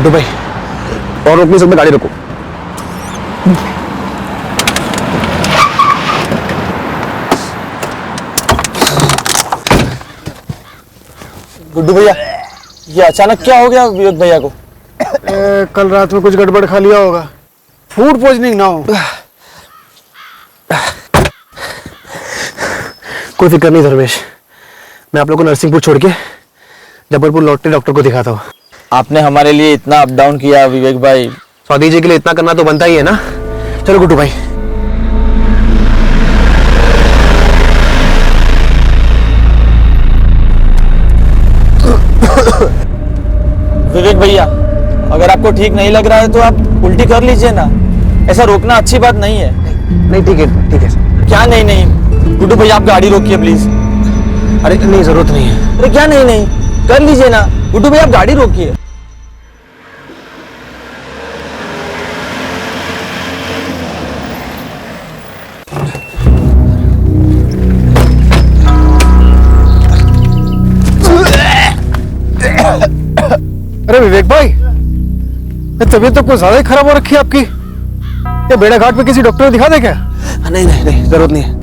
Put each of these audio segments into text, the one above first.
गुड्डू भाई, और रोक नहीं सकते, गाड़ी रोको। गुड्डू भैया, ये अचानक क्या हो गया विवेक भैया को? कल रात में कुछ गड़बड़ खा लिया होगा, फूड पॉइजनिंग ना हो। कोई फिक्र नहीं धर्मेश, मैं आप लोग को नरसिंहपुर छोड़ के जबलपुर लौटते डॉक्टर को दिखाता हूँ। आपने हमारे लिए इतना अप डाउन किया विवेक भाई। स्वाति जी के लिए इतना करना तो बनता ही है ना। चलो गुड्डू भाई। विवेक भैया, अगर आपको ठीक नहीं लग रहा है तो आप उल्टी कर लीजिए ना, ऐसा रोकना अच्छी बात नहीं है। नहीं ठीक है, ठीक है। क्या नहीं नहीं? गुड्डू भैया आप गाड़ी रोकिए प्लीज। अरे नहीं, जरूरत नहीं है। अरे क्या नहीं नहीं, कर लीजिए ना। गुड्डू भैया आप गाड़ी रोकिए। अरे विवेक भाई, तबीयत तो कुछ ज्यादा ही खराब हो रखी है आपकी। क्या बेड़ा घाट पे किसी डॉक्टर को दिखा दे क्या? नहीं नहीं नहीं, जरूरत नहीं है।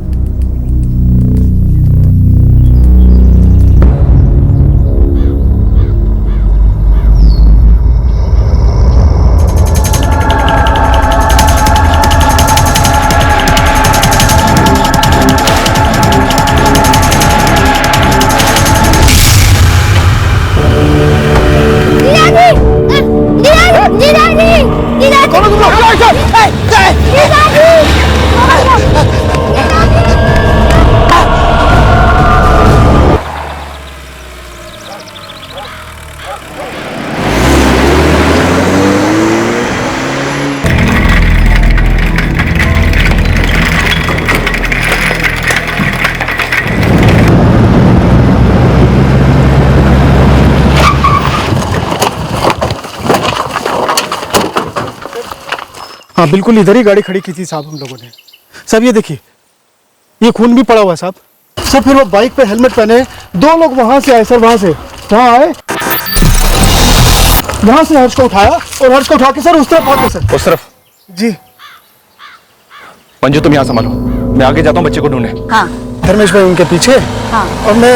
हाँ बिल्कुल, इधर ही गाड़ी खड़ी की थी साहब हम लोगों ने। साहब ये देखिए, ये खून भी पड़ा हुआ है साहब। सर फिर वो बाइक पे हेलमेट पहने दो लोग वहां से आए सर, वहां से वहां आए, वहां से हर्ष को उठाया और हर्ष को उठा के सर उस तरफ भागे सर। उस तरफ? जी। मंजू तुम यहाँ संभालो, मैं आगे जाता हूँ बच्चे को ढूंढने। हाँ। धर्मेश भाई उनके पीछे। हाँ। और मैं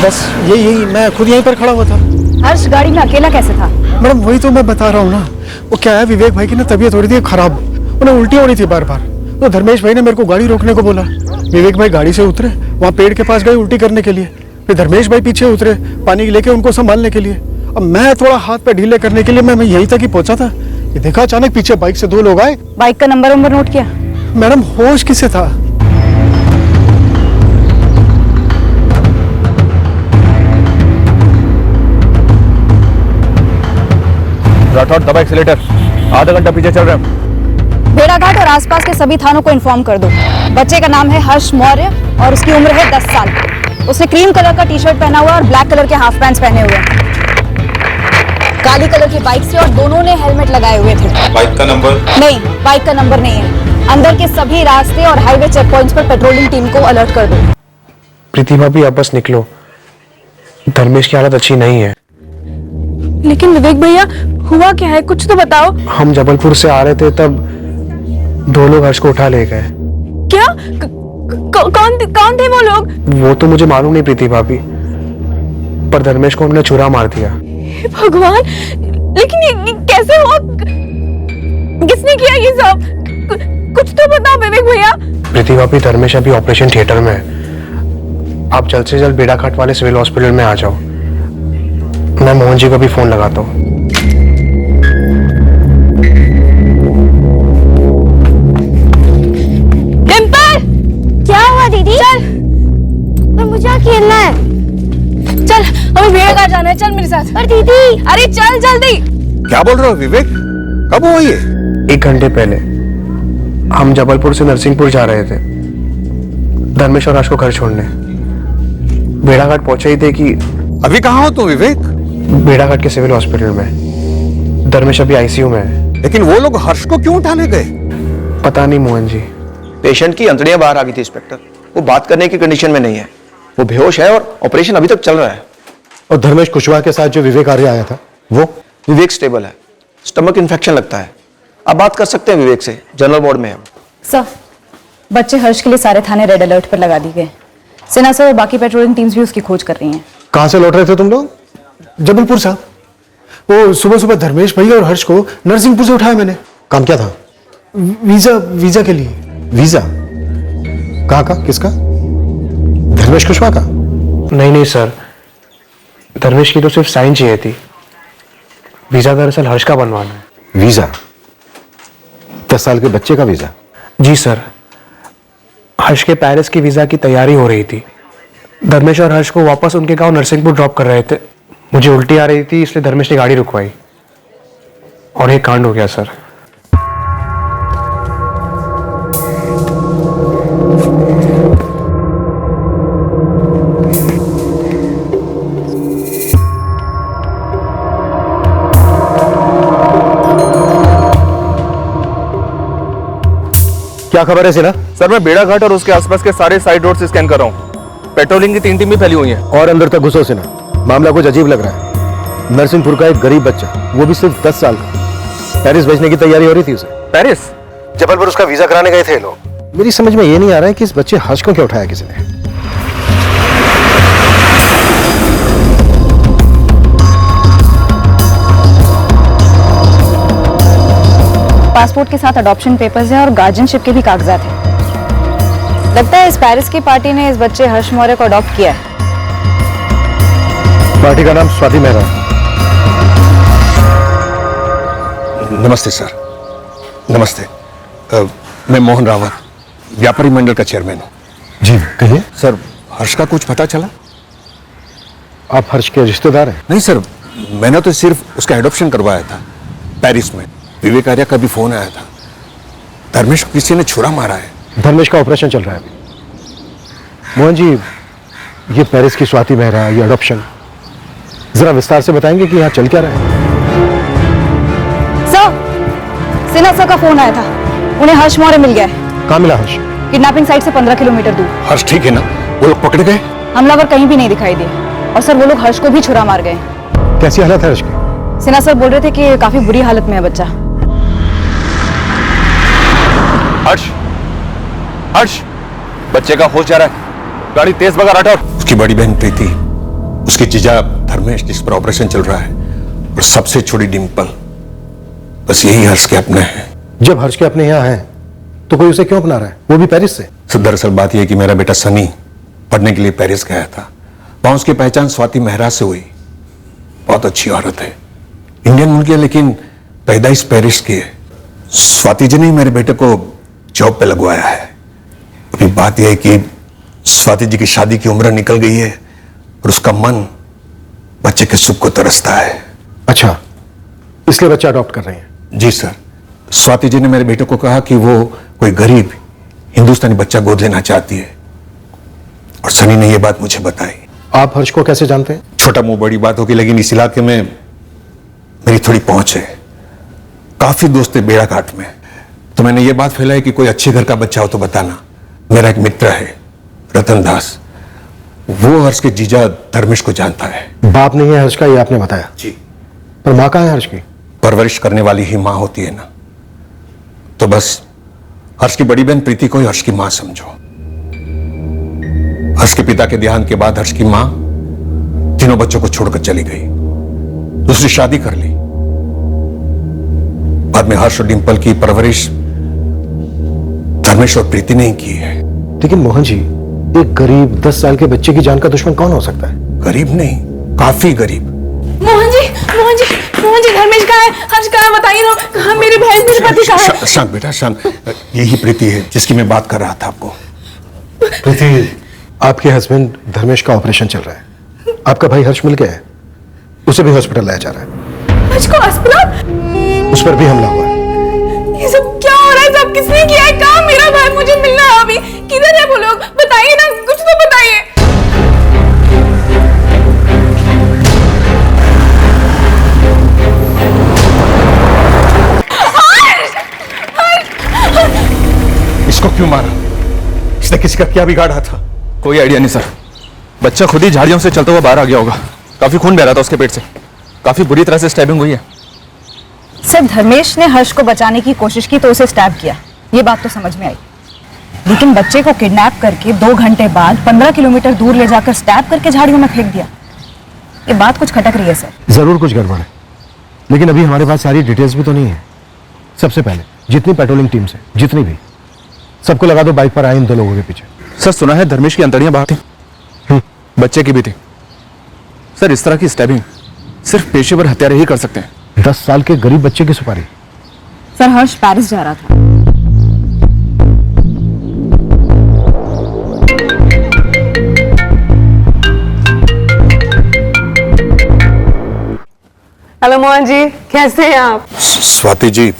बस यही मैं खुद यहीं पर खड़ा हुआ था। हर्ष गाड़ी में अकेला कैसे था? मैडम वही तो मैं बता रहा हूँ ना, वो क्या है विवेक भाई की ना तबीयत हो रही थी खराब, उन्हें उल्टी हो रही थी बार बार। तो धर्मेश भाई ने मेरे को गाड़ी रोकने को बोला। विवेक भाई गाड़ी से उतरे, वहाँ पेड़ के पास गए उल्टी करने के लिए। फिर धर्मेश भाई पीछे उतरे पानी लेके उनको संभालने के लिए। अब मैं थोड़ा हाथ पे ढीले करने के लिए मैं यहीं तक ही पहुंचा था, ये देखा अचानक पीछे बाइक से दो लोग आए। बाइक का नंबर नोट किया? मैडम होश किसे था? राठौड़ दबा एक्सीलेटर, आधा घंटा पीछे चल रहे हैं। भेड़ाघाट और आसपास के सभी थानों को इन्फॉर्म कर दो। बच्चे का नाम है हर्ष मौर्य और उसकी उम्र है 10 साल। उसने क्रीम कलर का टी शर्ट पहना हुआ और ब्लैक कलर के हाफ पैंट्स पहने हुए हैं। काली कलर की बाइक से और दोनों ने हेलमेट लगाए हुए थे। बाइक का नंबर? नहीं, बाइक का नंबर नहीं है। अंदर के सभी रास्ते और हाईवे चेक पॉइंट्स पर पेट्रोलिंग टीम को अलर्ट कर दो। प्रीति भाभी आप बस निकलो, धर्मेश की हालत अच्छी नहीं है। लेकिन विवेक भैया हुआ क्या है, कुछ तो बताओ। हम जबलपुर से आ रहे थे तब दो लोग हर्ष को उठा ले गए। क्या? कौन थे वो लोग? वो तो मुझे मालूम नहीं प्रीति भाभी, पर धर्मेश को उन्होंने छुरा मार दिया। हे भगवान, लेकिन ये कैसे हुआ? किसने किया ये सब? कुछ तो बताओ विवेक भैया। प्रीति भाभी धर्मेश अभी ऑपरेशन थिएटर में है, आप जल्द से जल्द बेड़ाघाट वाले सिविल हॉस्पिटल में आ जाओ। मैं मोहन जी को भी फोन लगाता हूँ। डिंपल! क्या हुआ दीदी? चल, पर मुझे खेलना है। चल हमें भेड़ाघाट जाना है, चल मेरे साथ। पर दीदी। अरे चल जल्दी। क्या बोल रहे हो विवेक? कब हुआ ये? 1 घंटे पहले हम जबलपुर से नरसिंहपुर जा रहे थे, धर्मेश और हर्ष को घर छोड़ने। बेड़ाघाट पहुंचे ही थे कि अभी कहाँ हो तुम विवेक? बेड़ाघाट के सिविल हॉस्पिटल में। धर्मेश अभी आईसीयू में है। लेकिन वो लोग हर्ष को क्यों उठाने गए? पता नहीं मोहन जी। पेशेंट की अंतड़ियां बाहर आ गई थी इंस्पेक्टर, वो बात करने की कंडीशन में नहीं है, वो बेहोश है और ऑपरेशन अभी तक चल रहा है। और धर्मेश कुशवाहा के साथ जो विवेक आर्य आया था वो? विवेक स्टेबल है, स्टमक इन्फेक्शन लगता है। आप बात कर सकते हैं विवेक से, जनरल वार्ड में है। सर, बच्चे हर्ष के लिए सारे थाने रेड अलर्ट पर लगा दिए गए। सेना सर और बाकी पेट्रोलिंग टीम्स भी उसकी खोज कर रही हैं। कहाँ से लौट रहे थे तुम लोग? जबलपुर साहब। वो सुबह सुबह धर्मेश भैया और हर्ष को नरसिंहपुर से उठाया मैंने। काम क्या था? वीजा के लिए। वीजा? कहाँ का? किसका? धर्मेश कुशवाहा का? नहीं सर, धर्मेश की तो सिर्फ साइन चाहिए थी। वीजा दरअसल हर्ष का बनवाना है। वीजा? 10 साल के बच्चे का वीजा? जी सर, हर्ष के पेरिस की वीजा की तैयारी हो रही थी। धर्मेश और हर्ष को वापस उनके गांव नरसिंहपुर ड्रॉप कर रहे थे। मुझे उल्टी आ रही थी, इसलिए धर्मेश ने गाड़ी रुकवाई और एक कांड हो गया सर। क्या खबर है सिला? सर मैं बेड़ा घाट और उसके आसपास के सारे साइड रोड से स्कैन कर रहा हूँ। पेट्रोलिंग की 3 टीम भी फैली हुई हैं। और अंदर तक घुसो सिना, मामला कुछ अजीब लग रहा है। नरसिंहपुर का एक गरीब बच्चा, वो भी सिर्फ 10 साल का, पेरिस भेजने की तैयारी हो रही थी उसे। पेरिस? जबलपुर उसका वीजा कराने गए थे लोग। मेरी समझ में ये नहीं आ रहा है कि इस बच्चे हर्ष को क्यों उठाया किसी ने। पासपोर्ट के साथ अडॉप्शन पेपर्स हैं और गार्जियनशिप के भी कागजात हैं। लगता है इस पेरिस की पार्टी ने इस बच्चे हर्ष मौर्य को अडॉप्ट किया है। पार्टी का नाम स्वाति मेहरा है। नमस्ते सर। नमस्ते। मैं मोहन रावत, व्यापारी मंडल का चेयरमैन हूँ। जी कहिए। सर, हर्ष का कुछ पता चला? आप हर्ष के रिश्तेदार हैं? नहीं सर, मैंने तो सिर्फ उसका एडॉप्शन करवाया था पेरिस में। विवेक आर्या का भी फोन आया था। धर्मेश को किसी ने छुरा मारा है। धर्मेश का ऑपरेशन चल रहा है अभी। मोहन जी, ये पेरिस की स्वाति मेहरा, ये अडॉप्शन, जरा विस्तार से बताएंगे कि यहाँ चल क्या रहा है? सर, सिन्हा सर का फोन आया था। उन्हें हर्ष मौर्य मिल गया है। कहाँ मिला हर्ष? किडनैपिंग साइट से 15 किलोमीटर दूर। हर्ष ठीक है ना? वो लोग पकड़ गए? हमलावर कहीं भी नहीं दिखाई दिए और सर वो लोग हर्ष को भी छुरा मार गए। कैसी हालत है हर्ष की? सिन्हा सर बोल रहे थे कि काफी बुरी हालत में है बच्चा। हर्ष, हर्ष, बच्चे का होश जा रहा है। गाड़ी तेज भगा राठौर। उसकी बड़ी बहन प्रीति, उसकी जीजा धर्मेश जिस पर ऑपरेशन चल रहा है, और सबसे छोटी डिम्पल, बस यही हर्ष के अपने हैं। जब हर्ष के अपने यहाँ हैं तो कोई उसे क्यों अपना रहा है, वो भी पेरिस से? सर दरअसल बात यह है कि मेरा बेटा सनी पढ़ने के लिए पेरिस गया था। वहां उसकी पहचान स्वाति मेहरा से हुई। बहुत अच्छी औरत है, इंडियन मुल्क है, लेकिन पैदाइश पेरिस की है। स्वाति जी ने मेरे बेटे को जॉब पे लगवाया है। अभी बात यह है कि स्वाति जी की शादी की उम्र निकल गई है और उसका मन बच्चे के सुख को तरसता है। अच्छा, इसलिए बच्चा अडॉप्ट कर रहे हैं? जी सर। स्वाति जी ने मेरे बेटे को कहा कि वो कोई गरीब हिंदुस्तानी बच्चा गोद लेना चाहती है, और सनी ने यह बात मुझे बताई। आप हर्ष को कैसे जानते हैं? छोटा मुंह बड़ी बात होगी, लेकिन इस इलाके में मेरी थोड़ी पहुंच है। काफी दोस्त है बेड़ा घाट में, तो मैंने ये बात फैलाई कि कोई अच्छे घर का बच्चा हो तो बताना। मेरा एक मित्र है रतन दास, वो हर्ष के जीजा धर्मेश को जानता है। बाप नहीं है हर्ष का, ये आपने बताया। जी। पर माँ कहाँ है हर्ष की? परवरिश करने वाली ही माँ होती है ना, तो बस हर्ष की बड़ी बहन प्रीति को ही हर्ष की माँ समझो। हर्ष के पिता के देहांत के बाद हर्ष की माँ तीनों बच्चों को छोड़कर चली गई, दूसरी शादी कर ली। बाद में हर्ष और डिंपल की परवरिश धर्मेश और प्रीति ने ही की है। लेकिन मोहन जी, एक गरीब 10 साल के बच्चे की जान का दुश्मन कौन हो सकता है? गरीब नहीं, काफी गरीब। मोहन जी, मोहन जी, मोहन जी, धर्मेश कहाँ है? हर्ष कहाँ है? बताइए ना। कहाँ मेरी बहन, मेरे पति कहाँ है? शांत बेटा, शांत। यही प्रीति है जिसकी मैं बात कर रहा था आपको। प्रीति, आपके हस्बैंड धर्मेश का ऑपरेशन चल रहा है। आपका भाई हर्ष मिल गया है, उसे भी हॉस्पिटल लाया जा रहा है। हर्ष को अस्पताल? उस पर भी हमला हुआ है। ये सब क्या हो रहा है? सब किसने किया है? कहाँ मेरा भाई? मुझे मिलना है अभी। किधर है वो लोग? बताइए ना, कुछ तो बताइए। इसको क्यों मारा? इसने किसी का क्या बिगाड़ा था? कोई आइडिया नहीं सर। बच्चा खुद ही झाड़ियों से चलता हुआ बाहर आ गया होगा। काफी खून बह रहा था उसके पेट से। काफी बुरी तरह से स्टैबिंग हुई है। सर धर्मेश ने हर्ष को बचाने की कोशिश की तो उसे स्टैब किया, ये बात तो समझ में आई। लेकिन बच्चे को किडनैप करके 2 घंटे बाद 15 किलोमीटर दूर ले जाकर स्टैब करके झाड़ियों में फेंक दिया, ये बात कुछ खटक रही है सर। जरूर कुछ गड़बड़ है, लेकिन अभी हमारे पास सारी डिटेल्स भी तो नहीं है। सबसे पहले जितनी पेट्रोलिंग टीम्स है, जितनी भी, सबको लगा दो बाइक पर आए इन 2 लोगों के पीछे। सर सुना है धर्मेश की अंतड़ियां बाहर थी, बच्चे की भी थी। सर इस तरह की स्टैबिंग सिर्फ पेशेवर हत्यारे ही कर सकते हैं। 10 साल के गरीब बच्चे की सुपारी। सर हर्ष पेरिस जा रहा था। हेलो मोहन जी, कैसे हैं आप? स्वाति जी,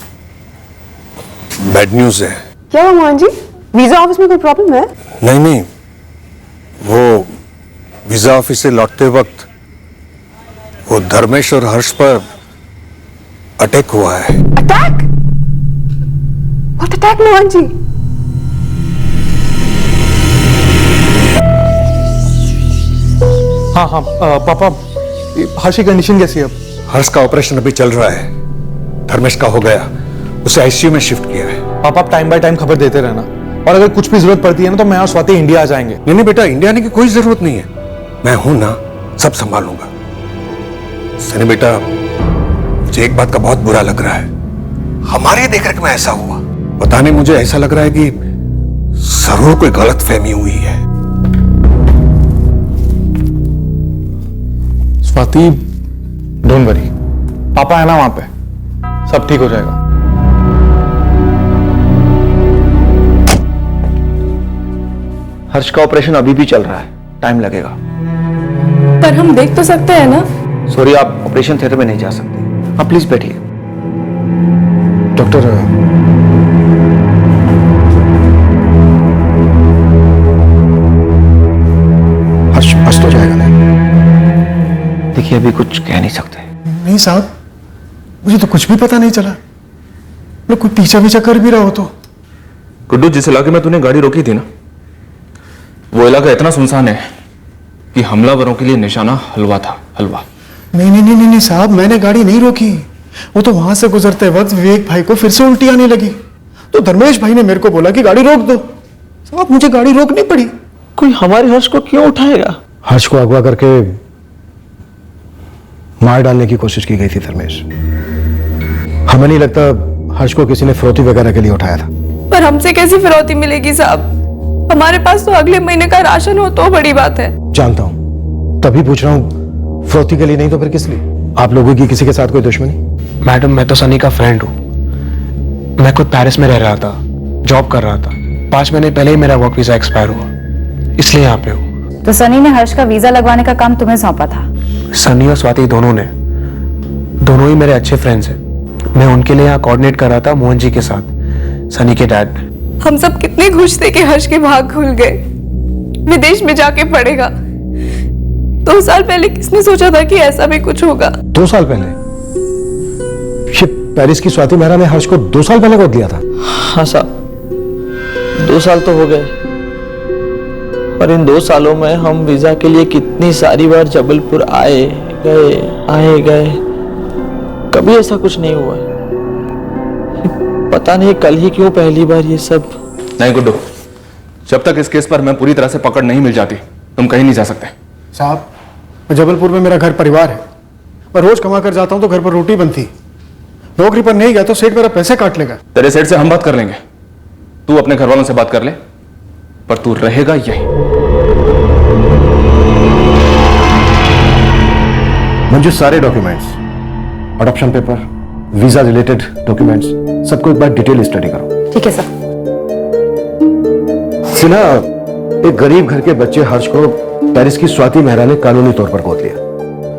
बैड न्यूज है। क्या हुआ मोहन जी? वीजा ऑफिस में कोई प्रॉब्लम है? नहीं नहीं, वो वीजा ऑफिस से लौटते वक्त वो धर्मेश और हर्ष पर अटैक हुआ है। Attack? What attack Mohan ji? हाँ हाँ पापा, हर्ष की कंडीशन कैसी है अब? हर्ष का ऑपरेशन अभी चल रहा है, धर्मेश का हो गया, उसे आईसीयू में शिफ्ट किया है। पापा आप टाइम बाय टाइम खबर देते रहना, और अगर कुछ भी जरूरत पड़ती है ना तो मैं और स्वाति इंडिया आ जाएंगे। नहीं नहीं बेटा, इंडिया आने की कोई जरूरत नहीं है, मैं हूं ना, सब संभालूंगा। सनी बेटा, मुझे एक बात का बहुत बुरा लग रहा है, हमारे देखरेख में ऐसा हुआ। पता नहीं, मुझे ऐसा लग रहा है कि जरूर कोई गलत फहमी हुई है। स्वाति डोंट वरी, पापा है ना वहां पे, सब ठीक हो जाएगा। हर्ष का ऑपरेशन अभी भी चल रहा है, टाइम लगेगा। पर हम देख तो सकते हैं ना? सॉरी, आप ऑपरेशन थिएटर में नहीं जा सकते। आप प्लीज बैठिए। डॉक्टर, हर्ष तो जाएगा ना? देखिए, अभी कुछ कह नहीं सकते। नहीं साहब, मुझे तो कुछ भी पता नहीं चला, मैं कोई पीछा पीछा कर भी रहा हो तो। गुड्डू, जिस इलाके में तूने गाड़ी रोकी थी ना, वो इलाका इतना सुनसान है कि हमलावरों के लिए निशाना हलवा था, हलवा। नहीं नहीं नहीं नहीं साहब, मैंने गाड़ी नहीं रोकी, वो तो वहां से गुजरते वक्त विवेक भाई को फिर से उल्टी आने लगी, तो धर्मेश भाई ने मेरे को बोला कि गाड़ी रोक दो। साहब मुझे गाड़ी रोकनी पड़ी। कोई हमारे हर्ष को क्यों उठाएगा? हर्ष को अगवा करके मार डालने की कोशिश की गई थी धर्मेश। हमें नहीं लगता हर्ष को किसी ने फिरौती वगैरह के लिए उठाया था। पर हमसे कैसी फिरौती मिलेगी साहब? हमारे पास तो अगले महीने का राशन हो तो बड़ी बात है। जानता हूं, तभी पूछ रहा हूं, फिरौती के लिए नहीं तो फिर किस लिए? आप लोगों की किसी के साथ कोई दुश्मनी? मैडम, मैं तो सनी का फ्रेंड हूँ। मैं खुद पेरिस में रह रहा था, जॉब कर रहा था। 5 महीने पहले ही मेरा वर्क वीजा एक्सपायर हुआ, इसलिए यहाँ पे हूँ। तो सनी ने हर्ष का वीजा लगवाने का काम तुम्हें सौंपा था? सनी और स्वाति दोनों ही मेरे अच्छे फ्रेंड्स हैं। मैं उनके लिए यहाँ कोऑर्डिनेट कर रहा था मोहन जी के साथ, सनी के डैड। हम सब कितने खुश थे कि हर्ष के भाग खुल गए, विदेश में जाके पढ़ेगा। 2 साल पहले किसने सोचा था कि ऐसा भी कुछ होगा? 2 साल पहले? ये पेरिस की स्वाति मेहरा ने हर्ष को 2 साल पहले गोद लिया था। हाँ साहब, 2 साल तो हो गए, और इन 2 सालों में हम वीजा के लिए कितनी सारी बार जबलपुर आए गए, कभी ऐसा कुछ नहीं हुआ। पता नहीं कल ही क्यों पहली बार ये सब। नहीं गुड्डू, जब तक इस केस पर मैं पूरी तरह से पकड़ नहीं मिल जाती, तुम कहीं नहीं जा सकते। साहब, जबलपुर में मेरा घर परिवार है, मैं रोज कमा कर जाता हूं तो घर पर रोटी बनती। नौकरी पर नहीं गया तो सेठ मेरा पैसे काट लेगा। तेरे सेठ से हम बात कर लेंगे, तू अपने घर वालों से बात कर ले, पर तू रहेगा यहीं। मंजू, सारे documents, adoption paper, visa related documents, सबको एक बार डिटेल स्टडी करो। ठीक है सर। सिन्हा, एक गरीब घर के बच्चे हर्ष को पेरिस की स्वाति मेहरा ने कानूनी तौर पर गोद लिया,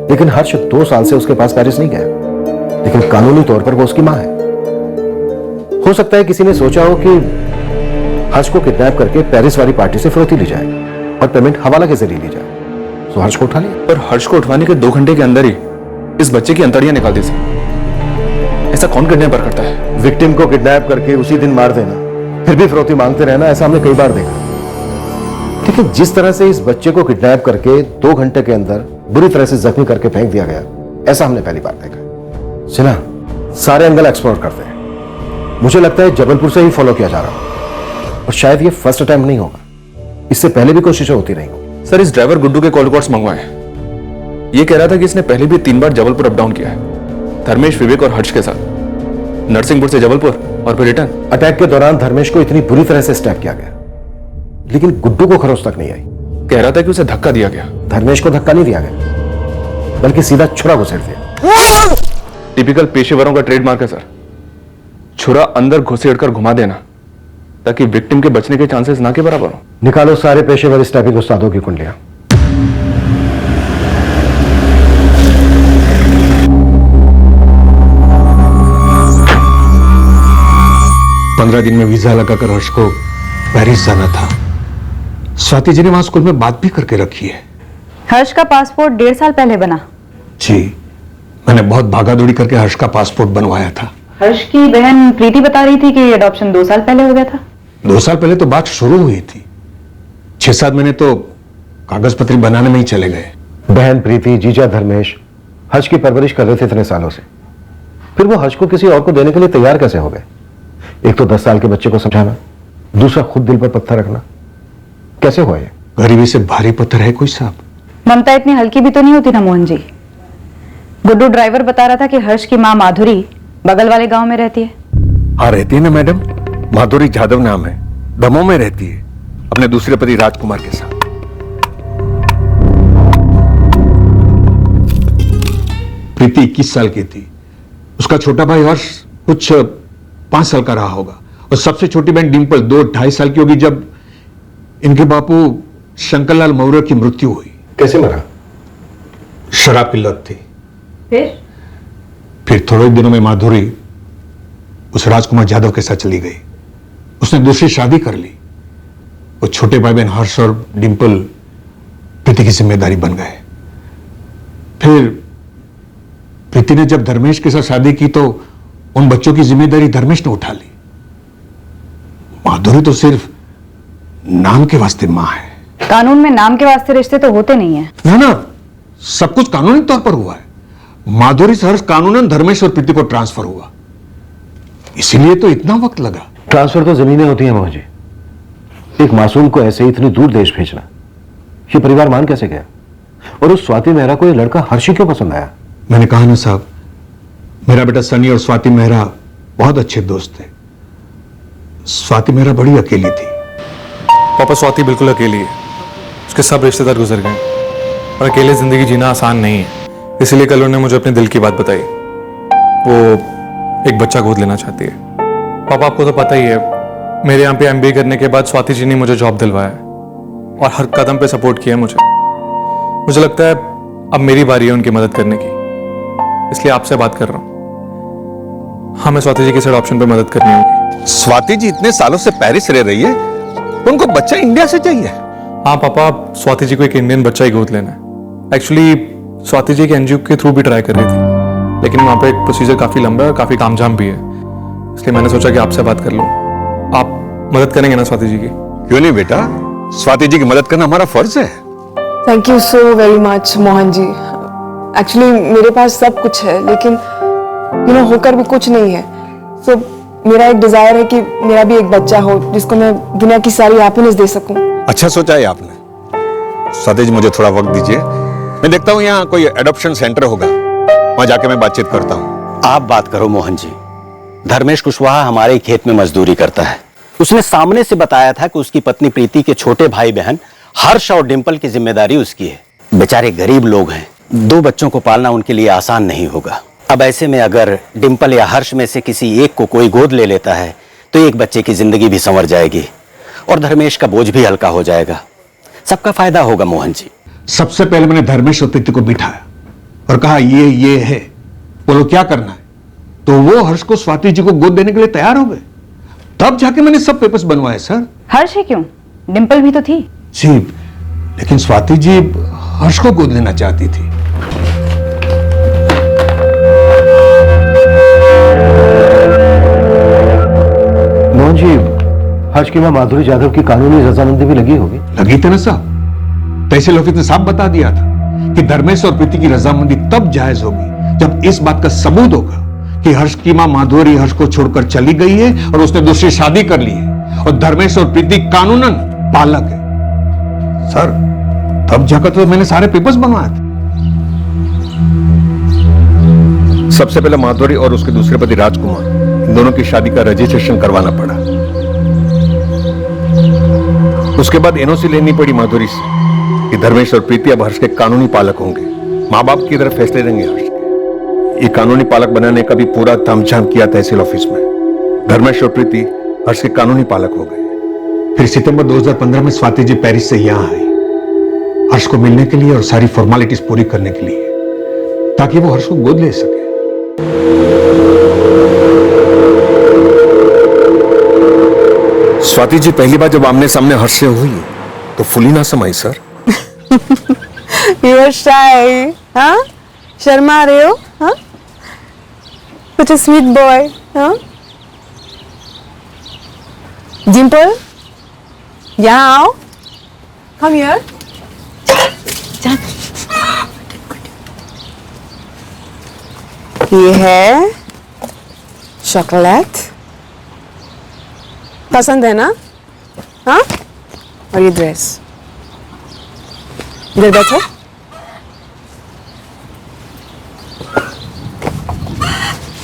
लेकिन हर्ष 2 साल से उसके पास पेरिस नहीं गया, लेकिन कानूनी तौर पर वो उसकी मां है। हो सकता है किसी ने सोचा हो कि हर्ष को किडनैप करके पेरिस वाली पार्टी से फिरौती ली जाए और पेमेंट हवाला के जरिए ली जाए, तो हर्ष को उठा लिया। पर हर्ष को उठवाने के 2 घंटे के अंदर ही इस बच्चे की अंतड़ियां निकाल दी थी। ऐसा कौन किडनैपर करता है? विक्टिम को किडनैप करके उसी दिन मार देना, फिर भी फिरौती मांगते रहना, ऐसा हमने कई बार देखा। लेकिन जिस तरह से इस बच्चे को किडनैप करके 2 घंटे के अंदर बुरी तरह से जख्मी करके फेंक दिया गया, ऐसा हमने पहली बार देखा। सिन्हा, सारे एंगल एक्सप्लोर करते हैं। मुझे लगता है जबलपुर से ही फॉलो किया जा रहा हो, और शायद ये फर्स्ट अटेम्प्ट नहीं होगा, इससे पहले भी कोशिशें होती रही होंगी। सर, इस ड्राइवर गुड्डू के कॉल रिकॉर्ड्स मंगवाए हैं। ये कह रहा था कि इसने पहले भी 3 बार जबलपुर अप डाउन किया है, धर्मेश, विवेक और हर्ष के साथ, नरसिंहपुर से जबलपुर और फिर रिटर्न। अटैक के दौरान धर्मेश को इतनी बुरी तरह से स्टैप किया गया, लेकिन गुड्डू को खरोच तक नहीं आई। कह रहा था कि उसे धक्का दिया गया। धर्मेश को धक्का नहीं दिया गया, बल्कि सीधा छुरा घुसेड़ दिया। टिपिकल पेशेवरों का ट्रेडमार्क है सर, छुरा अंदर घुसेड़कर घुमा देना ताकि विक्टिम के बचने के चांसेस ना के बराबर हो। निकालो सारे पेशेवर स्टैपिंग उस्तादों की कुंडलियां। पंद्रह दिन में वीजा लगाकर हर्ष को पेरिस जाना था। स्वाति जी ने वहां स्कूल में बात भी करके रखी है। हर्ष का पासपोर्ट 1.5 साल पहले बना। जी, मैंने बहुत भागादौड़ी करके हर्ष का पासपोर्ट बनवाया था। हर्ष की बहन प्रीति बता रही थी कि अडॉप्शन 2 साल पहले हो गया था। 2 साल पहले तो बात शुरू हुई थी, 6-7 महीने तो कागज पत्री बनाने में ही चले गए। बहन प्रीति, जीजा धर्मेश हर्ष की परवरिश कर रहे थे इतने सालों से, फिर वो हर्ष को किसी और को देने के लिए तैयार कैसे हो गए? एक तो 10 साल के बच्चे को समझाना, दूसरा खुद दिल पर पत्थर रखना, कैसे हुआ ये? गरीबी से भारी पत्थर है कोई साहब? ममता इतनी हल्की भी तो नहीं होती ना मोहन जी। गुड्डू ड्राइवर बता रहा था कि हर्ष की माँ माधुरी बगल वाले गांव में रहती है। हाँ, रहती है ना मैडम, माधुरी जादव नाम है, दमोह में रहती है अपने दूसरे पति राजकुमार के साथ। प्रीति 21 साल की थी, उसका छोटा भाई हर्ष कुछ 5 साल का रहा होगा, और सबसे छोटी बहन डिंपल 2-2.5 साल की होगी जब इनके बापू शंकरलाल मौर्य की मृत्यु हुई। कैसे मरा? शराब की लत थी। फिर थोड़े दिनों में माधुरी उस राजकुमार जादव के साथ चली गई। उसने दूसरी शादी कर ली। वो छोटे भाई बहन हर्ष और डिंपल प्रीति की जिम्मेदारी बन गए। फिर प्रीति ने जब धर्मेश के साथ शादी की तो उन बच्चों की जिम्मेदारी धर्मेश ने उठा ली। माधुरी तो सिर्फ नाम के वास्ते मां है। कानून में नाम के वास्ते रिश्ते तो होते नहीं है ना, सब कुछ कानूनी तौर पर हुआ है। माधुरी से हर्ष कानूनन धर्मेश और प्रीति को ट्रांसफर हुआ, इसीलिए तो इतना वक्त लगा। ट्रांसफर तो जमीनें होती हैं मोहन जी, एक मासूम को ऐसे इतनी दूर देश भेजना, ये परिवार मान कैसे गया? और उस स्वाति मेहरा को ये लड़का हर्ष क्यों पसंद आया? मैंने कहा ना साहब, मेरा बेटा सनी और स्वाति मेहरा बहुत अच्छे दोस्त थे। स्वाति मेहरा बड़ी अकेली थी। पापा, स्वाति बिल्कुल अकेली है। उसके सब रिश्तेदार गुजर गए और अकेले जिंदगी जीना आसान नहीं है। इसीलिए कल उन्होंने मुझे अपने दिल की बात बताई। वो एक बच्चा गोद लेना चाहती है। पापा, आपको तो पता ही है, मेरे यहाँ पे MBA करने के बाद स्वाति जी ने मुझे जॉब दिलवाया है और हर कदम पे सपोर्ट किया मुझे लगता है अब मेरी बारी है उनकी मदद करने की, इसलिए आपसे बात कर रहा हूँ। हमें स्वाति जी के साथ ऑप्शन पे मदद करनी होगी। स्वाति जी इतने सालों से पेरिस रह रही है, उनको बच्चा इंडिया से चाहिए। हाँ पापा, स्वाति जी को एक इंडियन बच्चा ही गोद लेना है। एक्चुअली स्वाति जी के NGO के थ्रू भी ट्राई कर रही थी, लेकिन वहाँ पे एक प्रोसीजर काफी लंबा है और काफी तामझाम भी है, इसलिए मैंने सोचा कि आपसे बात कर लूँ। आप मदद करेंगे ना स्वाति जी की? क्यों नहीं बेटा, स्वाति जी की मदद करना हमारा फर्ज है। Thank you so very much Mohan ji. Actually मेरे पास सब कुछ है, लेकिन होकर भी कुछ नहीं है। तो मेरा एक डिजायर है कि मेरा भी एक बच्चा हो जिसको मैं दुनिया की सारी हैप्पीनेस दे सकूं। अच्छा सोचा है आपने। स्वाति जी, मुझे थोड़ा वक्त दीजिए, मैं देखता हूँ यहाँ कोई एडॉप्शन सेंटर होगा, वहां जाके मैं बातचीत करता हूँ। आप बात करो मोहन जी। धर्मेश कुशवाहा हमारे खेत में मजदूरी करता है। उसने सामने से बताया था कि उसकी पत्नी प्रीति के छोटे भाई बहन हर्ष और डिंपल की जिम्मेदारी उसकी है। बेचारे गरीब लोग हैं, 2 बच्चों को पालना उनके लिए आसान नहीं होगा। अब ऐसे में अगर डिंपल या हर्ष में से किसी एक को कोई गोद ले लेता है तो एक बच्चे की जिंदगी भी संवर जाएगी और धर्मेश का बोझ भी हल्का हो जाएगा। सबका फायदा होगा मोहन जी। सबसे पहले मैंने धर्मेश और प्रीति को बिठाया और कहा ये है, बोलो क्या करना है। तो वो हर्ष को स्वाति जी को गोद देने के लिए तैयार हो गए, तब जाके मैंने सब पेपर्स बनवाए सर। हर्ष ही क्यों, डिंपल भी तो थी। जी, लेकिन स्वाति जी हर्ष को गोद लेना चाहती थी। मोहन जी, हर्ष की मां माधुरी जाधव की कानूनी रजामंदी भी लगी होगी। लगी थी ना साहब, तहसील ऑफिस ने साफ बता दिया था कि धर्मेश और प्रीति की रजामंदी तब जायज होगी जब इस बात का सबूत होगा कि हर्ष की मां माधुरी हर्ष को छोड़कर चली गई है और उसने दूसरी शादी कर ली है और धर्मेश और प्रीति कानूनन बालक है। सर, तब जाकर तो मैंने सारे पेपर्स बनवाए थे। सबसे पहले माधुरी और उसके दूसरे पति राजकुमार, इन दोनों की शादी का रजिस्ट्रेशन करवाना पड़ा। उसके बाद एनओसी लेनी पड़ी माधुरी से कि धर्मेश और प्रीति अब हर्ष के कानूनी पालक होंगे। माँ बाप की तरफ फैसले देंगे हर्ष के। ये कानूनी पालक बनाने का भी पूरा तामझाम किया तहसील ऑफिस में। धर्मेश और प्रीति हर्ष के कानूनी पालक हो गए। फिर सितंबर 2015 में स्वाति जी पेरिस से यहां आई हर्ष को मिलने के लिए और सारी फॉर्मेलिटीज पूरी करने के लिए, ताकि वो हर्ष को गोद ले सके। स्वाति जी पहली बार जब आमने सामने हर्ष से हुई तो फुली ना समाई सर। You are shy, हाँ? शर्मा रहे हो, हाँ? Such a sweet boy, हाँ? Dimple, यहाँ आओ. Come here. ये है चॉकलेट. पसंद है ना? हाँ? और ये ड्रेस. इधर बैठो.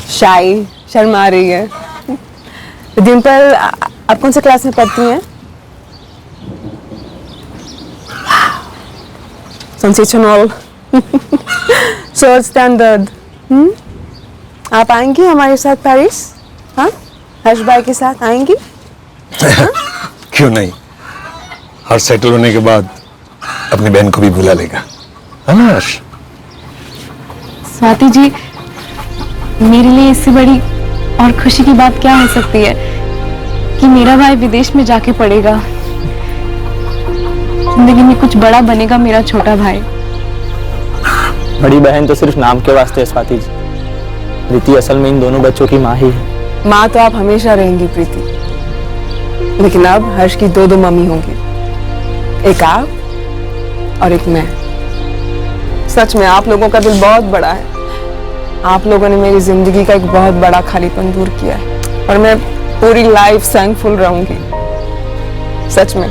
शाई, शर्मा रही है. डिम्पल, आप कौन से क्लास में पढ़ती हैं? सेंसेशनल. Short standard. आप आएंगी हमारे साथ पेरिस? हाँ? हर्ष भाई के साथ आएंगी? क्यों नहीं? हर्ष सेटल होने के बाद अपनी बहन को भी बुला लेगा, है ना हर्ष? स्वाति जी, मेरे लिए इससे बड़ी और खुशी की बात क्या हो सकती है कि मेरा भाई विदेश में जाके पढ़ेगा. जिंदगी में कुछ बड़ा बनेगा मेरा छोटा भाई. बड़ी बहन तो सिर्फ नाम के वास्ते है स्वाति जी. प्रीति असल में इन दोनों बच्चों की माँ ही है. माँ तो आप हमेशा रहेंगी प्रीति, लेकिन अब हर्ष की दो मम्मी होंगी. एक आप और एक मैं. सच में आप लोगों का दिल बहुत बड़ा है. आप लोगों ने मेरी जिंदगी का एक बहुत बड़ा खालीपन दूर किया है और मैं पूरी लाइफ थैंकफुल रहूंगी. सच में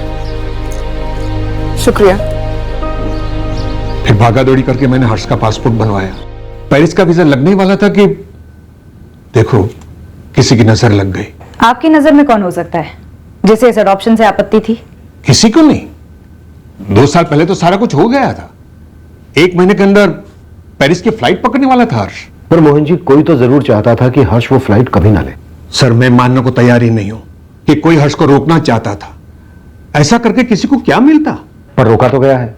शुक्रिया. फिर भागा दौड़ी करके मैंने हर्ष का पासपोर्ट बनवाया. पेरिस का वीजा लगने वाला था कि देखो किसी की नजर लग गई. आपकी नजर में कौन हो सकता है जिसे इस अडॉप्शन से आपत्ति थी? किसी को नहीं. 2 साल पहले तो सारा कुछ हो गया था. 1 महीने के अंदर पेरिस की फ्लाइट पकड़ने वाला था हर्ष. पर मोहन जी, कोई तो जरूर चाहता था कि हर्ष वो फ्लाइट कभी ना ले. सर, मैं मानने को तैयार ही नहीं हूं कि कोई हर्ष को रोकना चाहता था. ऐसा करके किसी को क्या मिलता? पर रोका तो गया है.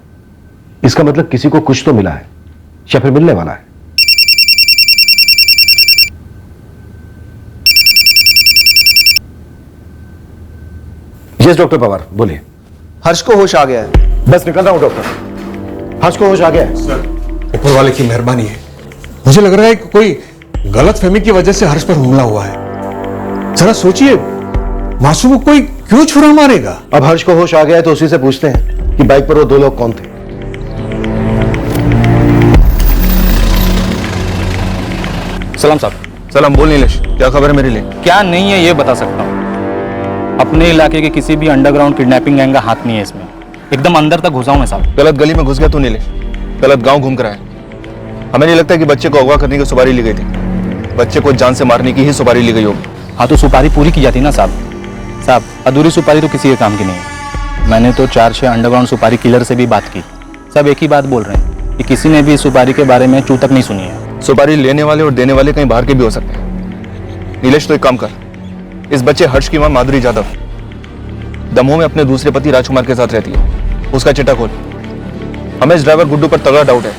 इसका मतलब किसी को कुछ तो मिला है या फिर मिलने वाला है. यस डॉक्टर पवार, बोलिए. हर्ष को होश आ गया है. बस निकल रहा हूं डॉक्टर. हर्ष को होश आ गया है. सर, ऊपर वाले की मेहरबानी है. मुझे लग रहा है कि कोई गलतफहमी की वजह से हर्ष पर हमला हुआ है. जरा सोचिए, मासूम को कोई क्यों छुरा मारेगा? अब हर्ष को होश आ गया है तो उसी से पूछते हैं कि बाइक पर वो 2 लोग कौन थे. सलाम साहब. सलाम. बोल नीलेश, क्या खबर है मेरे लिए? क्या नहीं है ये बता सकता हूँ. अपने इलाके के किसी भी अंडरग्राउंड किडनैपिंग गैंग का हाथ नहीं है इसमें. एकदम अंदर तक घुसा हूं मैं साहब. गलत गली में घुस गया तू नीलेश. गलत गांव घूम कर आया. हमें नहीं लगता कि बच्चे को अगवा करने की सुपारी ली गई थी. बच्चे को जान से मारने की ही सुपारी ली गई होगी. हाँ तो सुपारी पूरी की जाती ना साहब. साहब, अधूरी सुपारी तो किसी के काम की नहीं है. मैंने तो 4-6 अंडरग्राउंड सुपारी किलर से भी बात की. सब एक ही बात बोल रहे हैं कि किसी ने भी इस सुपारी के बारे में चू तक नहीं सुनी है. सुपारी लेने वाले और देने वाले कहीं बाहर के भी हो सकते हैं. नीलेश, तो एक काम कर. इस बच्चे हर्ष की मां माधुरी जाधव दमोह में अपने दूसरे पति राजकुमार के साथ रहती है. उसका चिट्ठा खोल. हमें इस ड्राइवर गुड्डू पर तगड़ा डाउट है,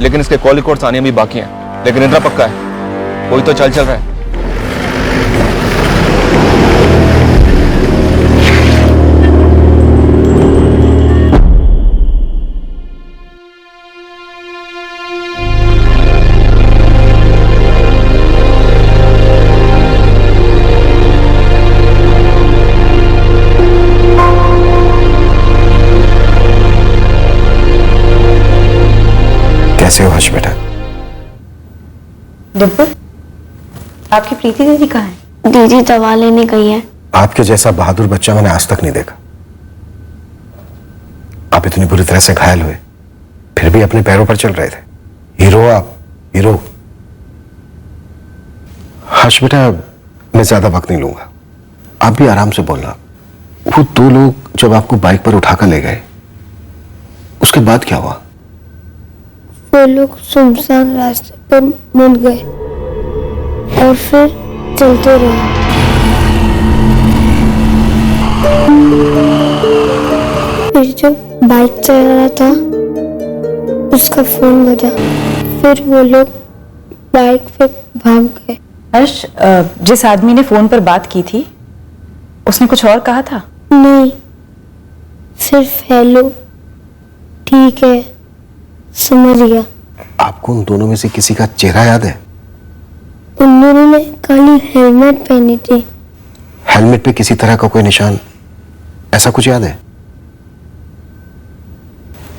लेकिन इसके कॉल रिकॉर्ड्स आने भी बाकी हैं. लेकिन इतना पक्का है कोई तो चाल चल रहा है. कैसे हो हर्ष बेटा? डिम्पल, आपकी प्रीति दीदी कहाँ है? दीदी दवा लेने गई है। आपके जैसा बहादुर बच्चा मैंने आज तक नहीं देखा। आप इतनी बुरी तरह से घायल हुए फिर भी अपने पैरों पर चल रहे थे। हीरो आप, हीरो। हर्ष बेटा, मैं ज्यादा वक्त नहीं लूंगा, आप भी आराम से बोलना। वो दो लोग जब आपको बाइक पर उठाकर ले गए उसके बाद क्या हुआ? वो लोग सुनसान रास्ते पर मुड़ गए और फिर चलते रहे। फिर जब बाइक चला रहा था उसका फोन बजा, फिर वो लोग बाइक पे भाग गए। हर्ष, जिस आदमी ने फोन पर बात की थी उसने कुछ और कहा था? नहीं, सिर्फ हेलो, ठीक है, समझ गया। आपको उन दोनों में से किसी का चेहरा याद है? उन दोनों ने काली हेलमेट पहनी थी। हेलमेट पे किसी तरह का कोई निशान, ऐसा कुछ याद है?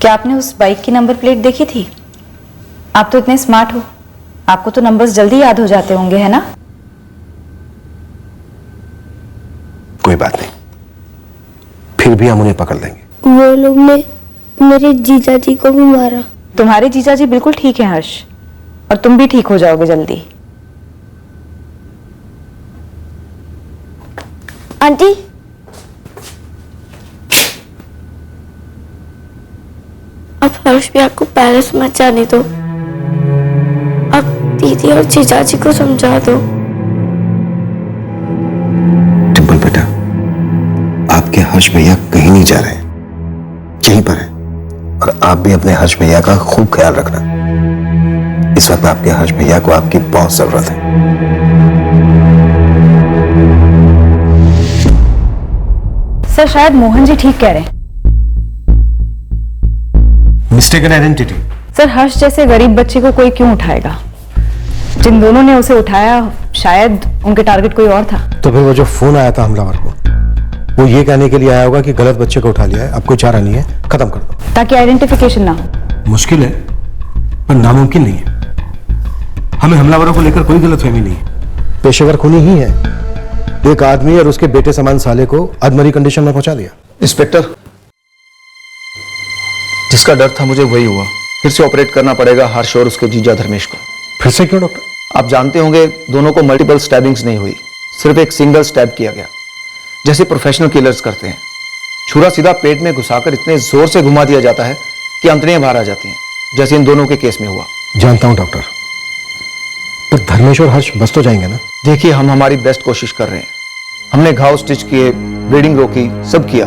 क्या आपने उस बाइक की नंबर प्लेट देखी थी? आप तो इतने स्मार्ट हो, आपको तो नंबर्स जल्दी याद हो जाते होंगे, है ना? कोई बात नहीं, फिर भी हम उन्हें पकड़ लेंगे। वो लोग ने मेरे जीजा जी को भी मारा। तुम्हारे जीजा जी बिल्कुल ठीक है हर्ष, और तुम भी ठीक हो जाओगे जल्दी। आंटी, अब हर्ष भैया को पैलेस मत जाने दो। अब दीदी और जीजा जी को समझा दो। डिंपल बेटा, आपके हर्ष भैया कहीं नहीं जा रहे हैं, यहीं पर हैं। और आप भी अपने हर्ष भैया का खूब ख्याल रखना। इस वक्त आपके हर्ष भैया को आपकी बहुत जरूरत है। सर, शायद मोहन जी ठीक कह रहे हैं। Mistaken identity. सर, हर्ष जैसे गरीब बच्चे को कोई क्यों उठाएगा? जिन दोनों ने उसे उठाया शायद उनके टारगेट कोई और था। तो फिर वो जो फोन आया था हमलावर को, वो ये कहने के लिए आया होगा कि गलत बच्चे को उठा लिया है, अब कोई चारा नहीं है, खत्म कर दो, ताकि आइडेंटिफिकेशन ना हो। मुश्किल है पर नामुमकिन नहीं है। हमें हमलावरों को लेकर कोई गलतफहमी नहीं है। पेशेवर खूनी ही है। एक आदमी और उसके बेटे समान साले को अधमरी कंडीशन में पहुंचा दिया। इंस्पेक्टर, जिसका डर था मुझे वही हुआ। फिर से ऑपरेट करना पड़ेगा हर्ष और उसके जीजा धर्मेश को। फिर से क्यों डॉक्टर? आप जानते होंगे दोनों को मल्टीपल स्टैबिंग्स नहीं हुई, सिर्फ एक सिंगल स्टैब किया गया, जैसे प्रोफेशनल किलर्स करते हैं। छुरा सीधा पेट में घुसाकर इतने जोर से घुमा दिया जाता है कि अंतड़ियां बाहर आ जाती हैं, जैसे इन दोनों के केस में हुआ। जानता हूं डॉक्टर, पर धर्मेश और हर्ष बच तो जाएंगे ना? देखिए, हम हमारी बेस्ट कोशिश कर रहे हैं। हमने घाव स्टिच किए, ब्लीडिंग रोकी, सब किया,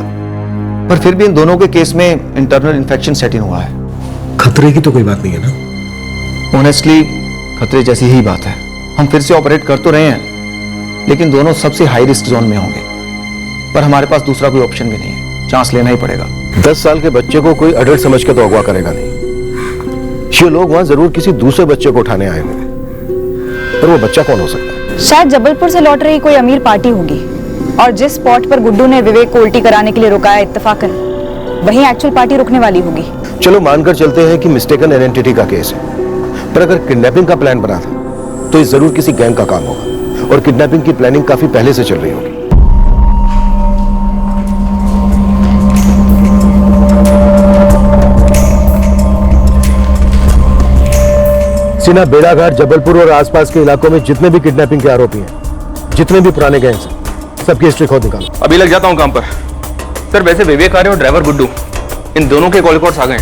पर फिर भी इन दोनों के केस में इंटरनल इन्फेक्शन सेट इन हुआ है। खतरे की तो कोई बात नहीं है ना? ऑनेस्टली खतरे जैसी ही बात है। हम फिर से ऑपरेट कर तो रहे हैं, लेकिन दोनों सबसे हाई रिस्क जोन में होंगे। पर हमारे पास दूसरा कोई ऑप्शन भी नहीं है, चांस लेना ही पड़ेगा। 10 साल के बच्चे को कोई अडल्ट समझ के तो अगवा करेगा नहीं। ये लोग वहां जरूर किसी दूसरे बच्चे को उठाने आए हुए, पर वो बच्चा कौन हो सकता है? शायद जबलपुर से लौट रही कोई अमीर पार्टी होगी, और जिस स्पॉट पर गुड्डू ने विवेक को उल्टी कराने के लिए रुकाया इत्तेफाकन, वहीं एक्चुअल पार्टी रुकने वाली होगी। चलो मानकर चलते हैं कि मिस्टेकन आइडेंटिटी का केस है, पर अगर किडनैपिंग का प्लान बना था तो ये जरूर किसी गैंग का काम होगा, और किडनैपिंग की प्लानिंग काफी पहले से चल रही होगी। सिना, बेड़ाघाट, जबलपुर और आसपास के इलाकों में जितने भी किडनैपिंग के आरोपी हैं, जितने भी पुराने गैंग्स हैं, सबकी हिस्ट्री खोद निकालो। अभी लग जाता हूं काम पर। सर, वैसे विवेक आर्य और ड्राइवर गुड्डू, इन दोनों के कॉल रिकॉर्ड्स आ गए,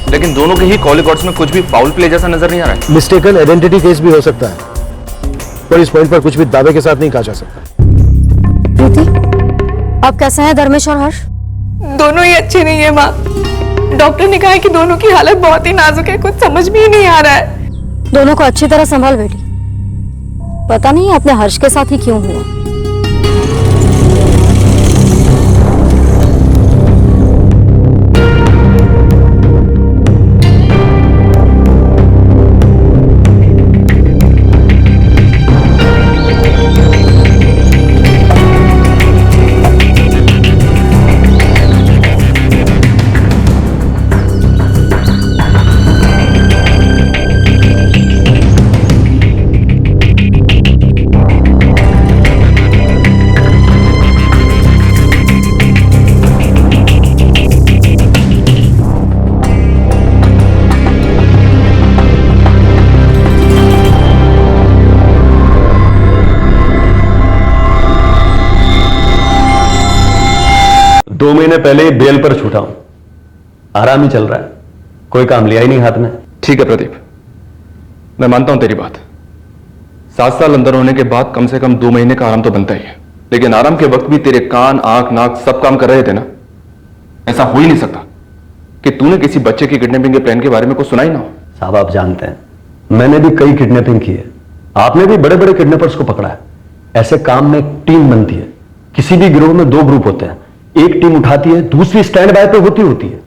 लेकिन दोनों के ही कॉल रिकॉर्ड्स में कुछ भी फाउल प्ले जैसा नजर नहीं आ रहा है। मिस्टेकन आइडेंटिटी केस भी हो सकता है, पर इस पॉइंट पर कुछ भी दावे के साथ नहीं कहा जा सकता। प्रीति, अब कैसे हैं धर्मेश और हर्ष? दोनों ही अच्छे नहीं है माँ। डॉक्टर ने कहा है कि दोनों की हालत बहुत ही नाजुक है, कुछ समझ में ही नहीं आ रहा है। दोनों को अच्छी तरह संभाल बेटी, पता नहीं अपने हर्ष के साथ ही क्यों हुआ। 2 महीने पहले ही बेल पर छूटा हूं, आराम ही चल रहा है, कोई काम लिया ही नहीं हाथ में। ठीक है प्रदीप, मैं मानता हूं तेरी बात। 7 साल अंदर होने के बाद कम से कम 2 महीने का आराम तो बनता ही है, लेकिन आराम के वक्त भी तेरे कान, आंख, नाक सब काम कर रहे थे ना। ऐसा हो ही नहीं सकता कि तूने किसी बच्चे की किडनैपिंग के प्लान के बारे में कुछ सुना ही ना हो। साहब आप जानते हैं, मैंने भी कई किडनैपिंग की है, आपने भी बड़े बड़े किडनैपर्स को पकड़ा है। ऐसे काम में एक टीम बनती है। किसी भी गिरोह में 2 ग्रुप होते हैं, एक टीम उठाती है, दूसरी स्टैंड बाय पे होती है।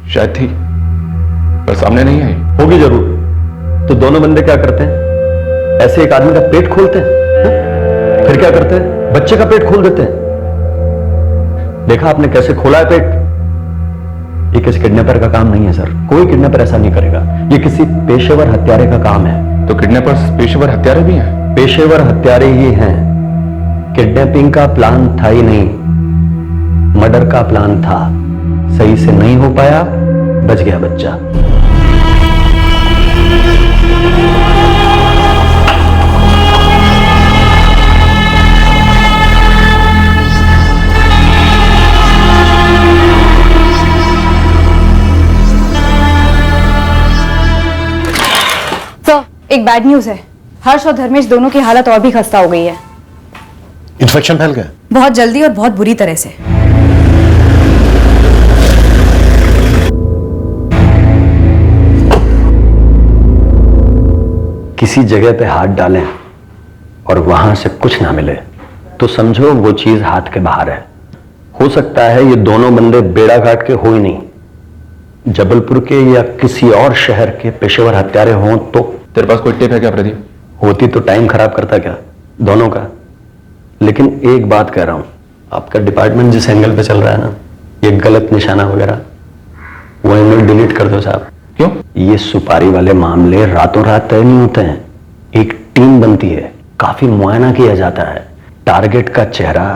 शायद थी, पर सामने नहीं आई। होगी जरूर। तो दोनों बंदे क्या करते हैं, ऐसे एक आदमी का पेट खोलते हैं, फिर क्या करते हैं, बच्चे का पेट खोल देते हैं। देखा आपने कैसे खोला है पेट? ये किसी किडनैपर का काम नहीं है सर, कोई किडनैपर ऐसा नहीं करेगा, ये किसी पेशेवर हत्यारे का काम है। तो किडनैपर्स पेशेवर हत्यारे भी हैं? पेशेवर हत्यारे ही हैं। किडनैपिंग का प्लान था ही नहीं, मर्डर का प्लान था। सही से नहीं हो पाया, बच गया बच्चा। सर, एक बैड न्यूज है। हर्ष और धर्मेश दोनों की हालत और भी खस्ता हो गई है। इन्फेक्शन फैल गया? बहुत जल्दी और बहुत बुरी तरह से। किसी जगह पे हाथ डालें और वहां से कुछ ना मिले तो समझो वो चीज हाथ के बाहर है। हो सकता है ये दोनों बंदे बेड़ा घाट के हो ही नहीं, जबलपुर के या किसी और शहर के पेशेवर हत्यारे हों। तो तेरे पास कोई टिप है क्या प्रदीप? होती तो टाइम खराब करता क्या दोनों का। लेकिन एक बात कह रहा हूं, आपका डिपार्टमेंट जिस एंगल पे चल रहा है ना, ये गलत निशाना वगैरह, वो एंगल डिलीट कर दो साहब। क्यों? ये सुपारी वाले मामले रातों रात तय नहीं होते हैं, एक टीम बनती है, काफी मुआयना किया जाता है, टारगेट का चेहरा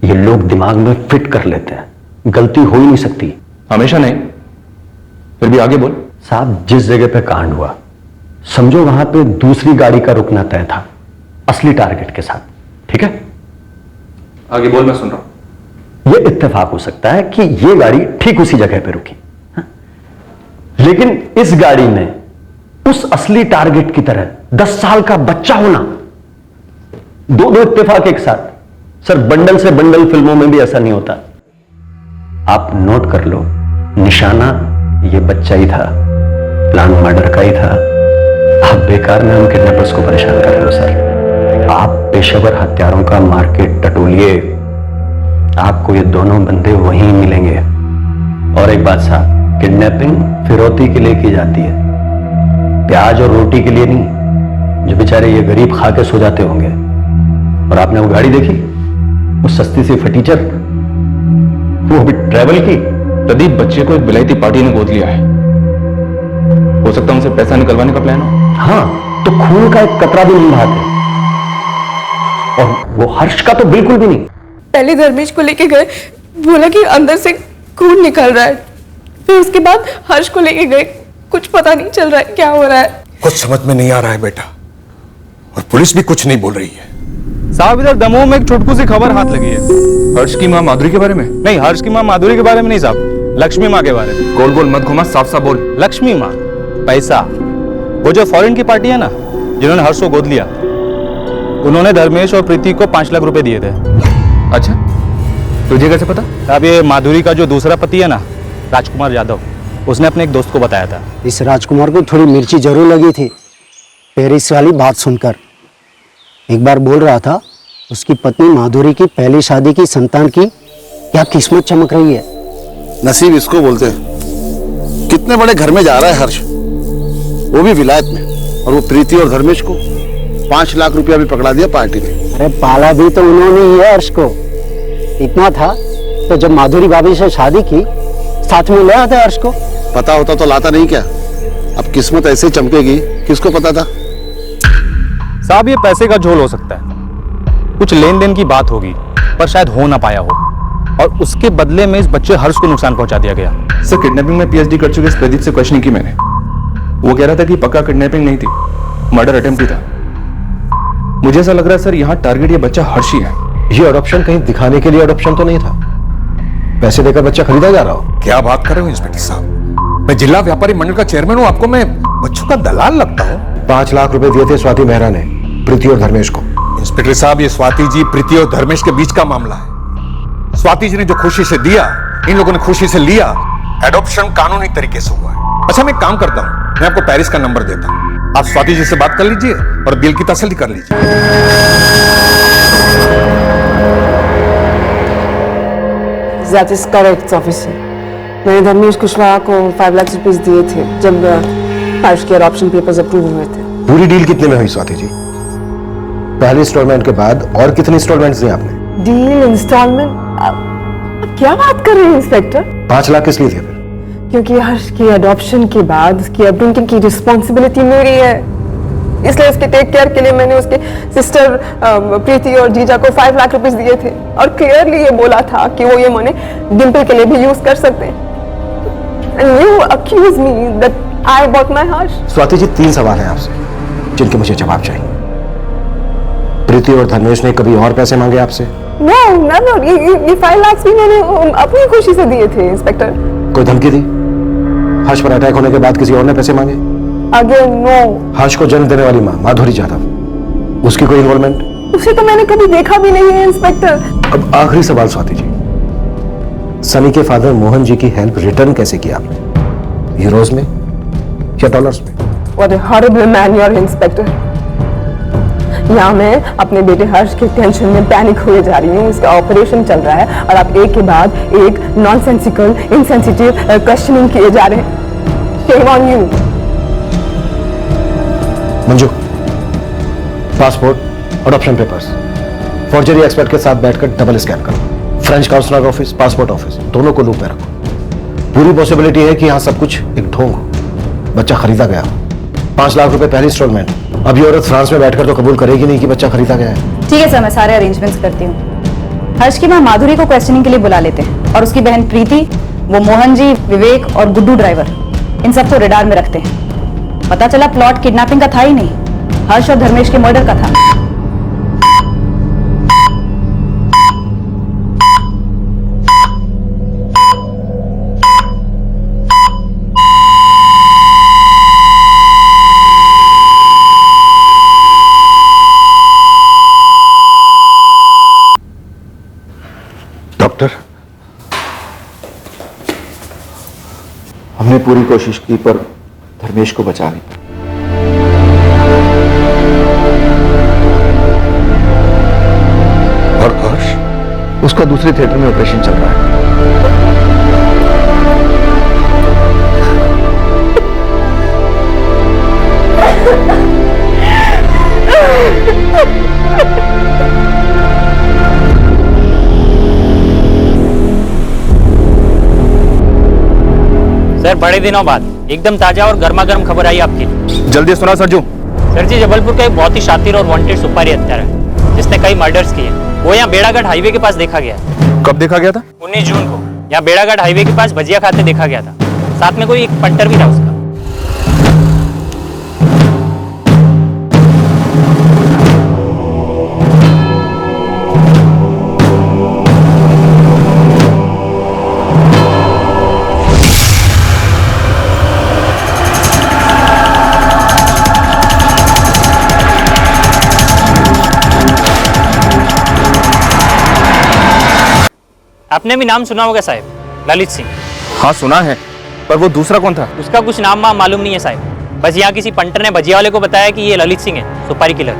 ये लोग दिमाग में फिट कर लेते हैं, गलती हो ही नहीं सकती। हमेशा नहीं, फिर भी आगे बोल। साहब जिस जगह पे कांड हुआ, समझो वहां पे दूसरी गाड़ी का रुकना तय था असली टारगेट के साथ, ठीक है? आगे बोल, मैं सुन रहा हूं। यह इत्तेफाक हो सकता है कि यह गाड़ी ठीक उसी जगह पे रुकी, लेकिन इस गाड़ी में उस असली टारगेट की तरह 10 साल का बच्चा होना, दो इत्तेफाक एक साथ। सर बंडल से बंडल फिल्मों में भी ऐसा नहीं होता। आप नोट कर लो, निशाना ये बच्चा ही था, प्लान मर्डर का ही था। आप बेकार में हम किडनैपर्स को परेशान कर रहे हो सर। आप पेशेवर हत्यारों का मार्केट टटोलिए, आपको ये दोनों बंदे वहीं मिलेंगे। और एक बात साहब, किडनैपिंग फिरौती के लिए की जाती है, प्याज और रोटी के लिए नहीं, जो बेचारे ये गरीब खा के सो जाते होंगे। और आपने वो गाड़ी देखी, वो सस्ती सी फटीचर, वो भी ट्रैवल की। प्रदीप, बच्चे को एक विलायती पार्टी ने गोद लिया है, हो सकता है उनसे पैसा निकलवाने का प्लान हो। हाँ, तो खून का एक कतरा भी नहीं बहाते, और वो हर्ष का तो बिल्कुल भी नहीं। पहले धर्मेश को लेके गए, बोला कि अंदर से खून निकल रहा है, फिर उसके बाद हर्ष को लेके गए, कुछ पता नहीं चल रहा है क्या हो रहा है। कुछ समझ में नहीं आ रहा है बेटा, और पुलिस भी कुछ नहीं बोल रही है। साहब इधर दमोह में एक छुटकू सी खबर हाथ लगी है। हर्ष की मां माधुरी के बारे में? नहीं, हर्ष की मां माधुरी के बारे में नहीं साहब, लक्ष्मी मां के बारे में। गोल गोल मत घुमा, साफ साफ बोल। लक्ष्मी मां, पैसा, वो जो फॉरेन की पार्टी है ना जिन्होंने हर्ष को गोद लिया, उन्होंने धर्मेश और प्रीति को 5 लाख रुपए दिए थे। अच्छा, तुझे कैसे पता? अब ये माधुरी का जो दूसरा पति है ना, राजकुमार यादव, उसने अपने एक दोस्त को बताया था। इस राजकुमार को थोड़ी मिर्ची जरूर लगी थी पेरिस वाली बात सुनकर। एक बार बोल रहा था उसकी पत्नी माधुरी की पहली शादी की संतान की क्या किस्मत चमक रही है। नसीब इसको बोलते हैं। कितने बड़े घर में जा रहा है हर्ष, वो भी विलायत में, और वो प्रीति और धर्मेश को 5 लाख रुपया भी पकड़ा दिया पार्टी ने। अरे पाला भी तो उन्होंने ही है हर्ष को। इतना था तो जब माधुरी भाभी से शादी की साथ में ले आते हर्ष को। पता होता तो लाता नहीं क्या? अब किस्मत ऐसे चमकेगी, किसको पता था? साहब ये पैसे का झोल हो सकता है, कुछ लेन देन की बात होगी, पर शायद हो ना पाया हो, और उसके बदले में इस बच्चे हर्ष को नुकसान पहुंचा दिया गया। सर, किडनैपिंग में पीएचडी कर चुके इस प्रदीप से क्वेश्चनिंग की मैंने। वो कह रहा था कि पक्का किडनैपिंग नहीं थी, मर्डर अटेम्प्ट ही था। मुझे ऐसा लग रहा है सर, यहाँ टारगेट ये बच्चा हर्ष ही है। ये अडॉप्शन कहीं दिखाने के लिए अडॉप्शन तो नहीं था? पैसे देकर बच्चा खरीदा जा रहा हो? क्या बात कर रहे हो इंस्पेक्टर साहब? मैं जिला व्यापारी मंडल का चेयरमैन हूं, आपको मैं बच्चों का दलाल लगता हूं? 5 लाख रुपए दिए थे स्वाति मेहरा ने प्रीति और धर्मेश को। इंस्पेक्टर साहब, ये स्वाति जी, प्रीति और धर्मेश के बीच का मामला है। स्वाति जी ने जो खुशी से दिया, इन लोगों ने खुशी से लिया। एडॉप्शन कानूनी तरीके से हुआ है। अच्छा, मैं काम करता हूं, मैं आपको पेरिस का नंबर देता हूं, आप स्वाति जी से बात कर लीजिए और बिल की तसल्ली कर लीजिए। That is correct, officer. मैंने धर्मेश कुशवाहा को 5 लाख रुपए दिए थे जब हर्ष के अडॉप्शन पेपर्स अप्रूव हुए थे। पूरी डील कितने में हुई स्वाति जी? पहले इंस्टॉलमेंट के बाद और कितने इंस्टॉलमेंट्स दिए आपने? डील इंस्टॉलमेंट क्या बात कर रहे हैं इंस्पेक्टर? 5 लाख किस लिए थे फिर? क्योंकि हर्ष के अडॉप्शन के बाद उसकी अपब्रिंगिंग की रिस्पॉन्सिबिलिटी मेरी है, इसलिए उसके टेक केयर के लिए मैंने उसके सिस्टर प्रीति और जीजा को 5 लाख रुपए दिए थे और क्लियरली ये बोला था कि वो ये मनी डिम्पल के लिए भी यूज कर सकते हैं। And you accuse me that I bought my Harsh. Swati ji, 3 सवाल हैं आपसे जिनके मुझे जवाब चाहिए। प्रीति और धर्मेश ने कभी और पैसे मांगे आपसे? No, never. ये 5 लाख भी मैंने अपनी खुशी से दिए थे इंस्पेक्टर। कोई धमकी दी? हर्ष पर अटैक होने के बाद किसी और ने पैसे मांगे? Again, no. हर्ष को जन्म देने वाली माँ माधुरी जाधव, उसकी कोई इन्वॉल्वमेंट? उसे तो मैंने कभी देखा भी नहीं है इंस्पेक्टर। अब आखिरी सवाल स्वाति जी, सनी के फादर मोहन जी की हेल्प रिटर्न कैसे की आपने? यूरोज में या डॉलर्स में? What a horrible man you are, inspector. यहाँ मैं अपने बेटे हर्ष के टेंशन में पैनिक हुए जा रही हूँ, उसका ऑपरेशन चल रहा है और आप एक के बाद एक नॉनसेंसिकल इनसेंसिटिव क्वेश्चनिंग किए जा रहे हैं। Shame on you. Manju, passport, adoption papers, forgery expert के साथ बैठकर डबल स्कैन करो। French counsellor office, passport office, दोनों को लूप में रखो। पूरी पॉसिबिलिटी है कि यहां सब कुछ एक ढोंग हो, बच्चा खरीदा गया हो। 5 लाख रुपए पहली इंस्टॉलमेंट। अब ये औरत फ्रांस में बैठकर तो कबूल करेगी नहीं कि बच्चा खरीदा गया है। ठीक है सर, मैं सारे अरेंजमेंट्स करती हूँ। हर्ष की माँ माधुरी को क्वेश्चनिंग के लिए बुला लेते हैं और उसकी बहन प्रीति, वो मोहन जी, विवेक और गुड्डू ड्राइवर, इन सबको रेडार में रखते हैं। पता चला प्लॉट किडनैपिंग का था ही नहीं, हर्ष और धर्मेश के मर्डर का था। डॉक्टर, हमने पूरी कोशिश की पर धर्मेश को बचा नहीं। और हर्ष, उसका दूसरे थिएटर में ऑपरेशन चल रहा है। सर, बड़े दिनों बाद एकदम ताजा और गर्मा गर्म खबर आई आपकी। जल्दी सुना सरजू। सर जी, जबलपुर का एक बहुत ही शातिर और वांटेड सुपारी हत्यारा है जिसने कई मर्डर्स किए। वो यहाँ बेड़ाघाट हाईवे के पास देखा गया। कब देखा गया था? 19 जून को यहाँ बेड़ाघाट हाईवे के पास भजिया खाते देखा गया था। साथ में कोई एक पंटर भी था उसका। आपने भी नाम सुना होगा साहब, ललित सिंह। हाँ सुना है, पर वो दूसरा कौन था? उसका कुछ नाम मालूम नहीं है साहब। बस यहाँ किसी पंटर ने भजिया वाले को बताया कि ये ललित सिंह है, सुपारी किलर,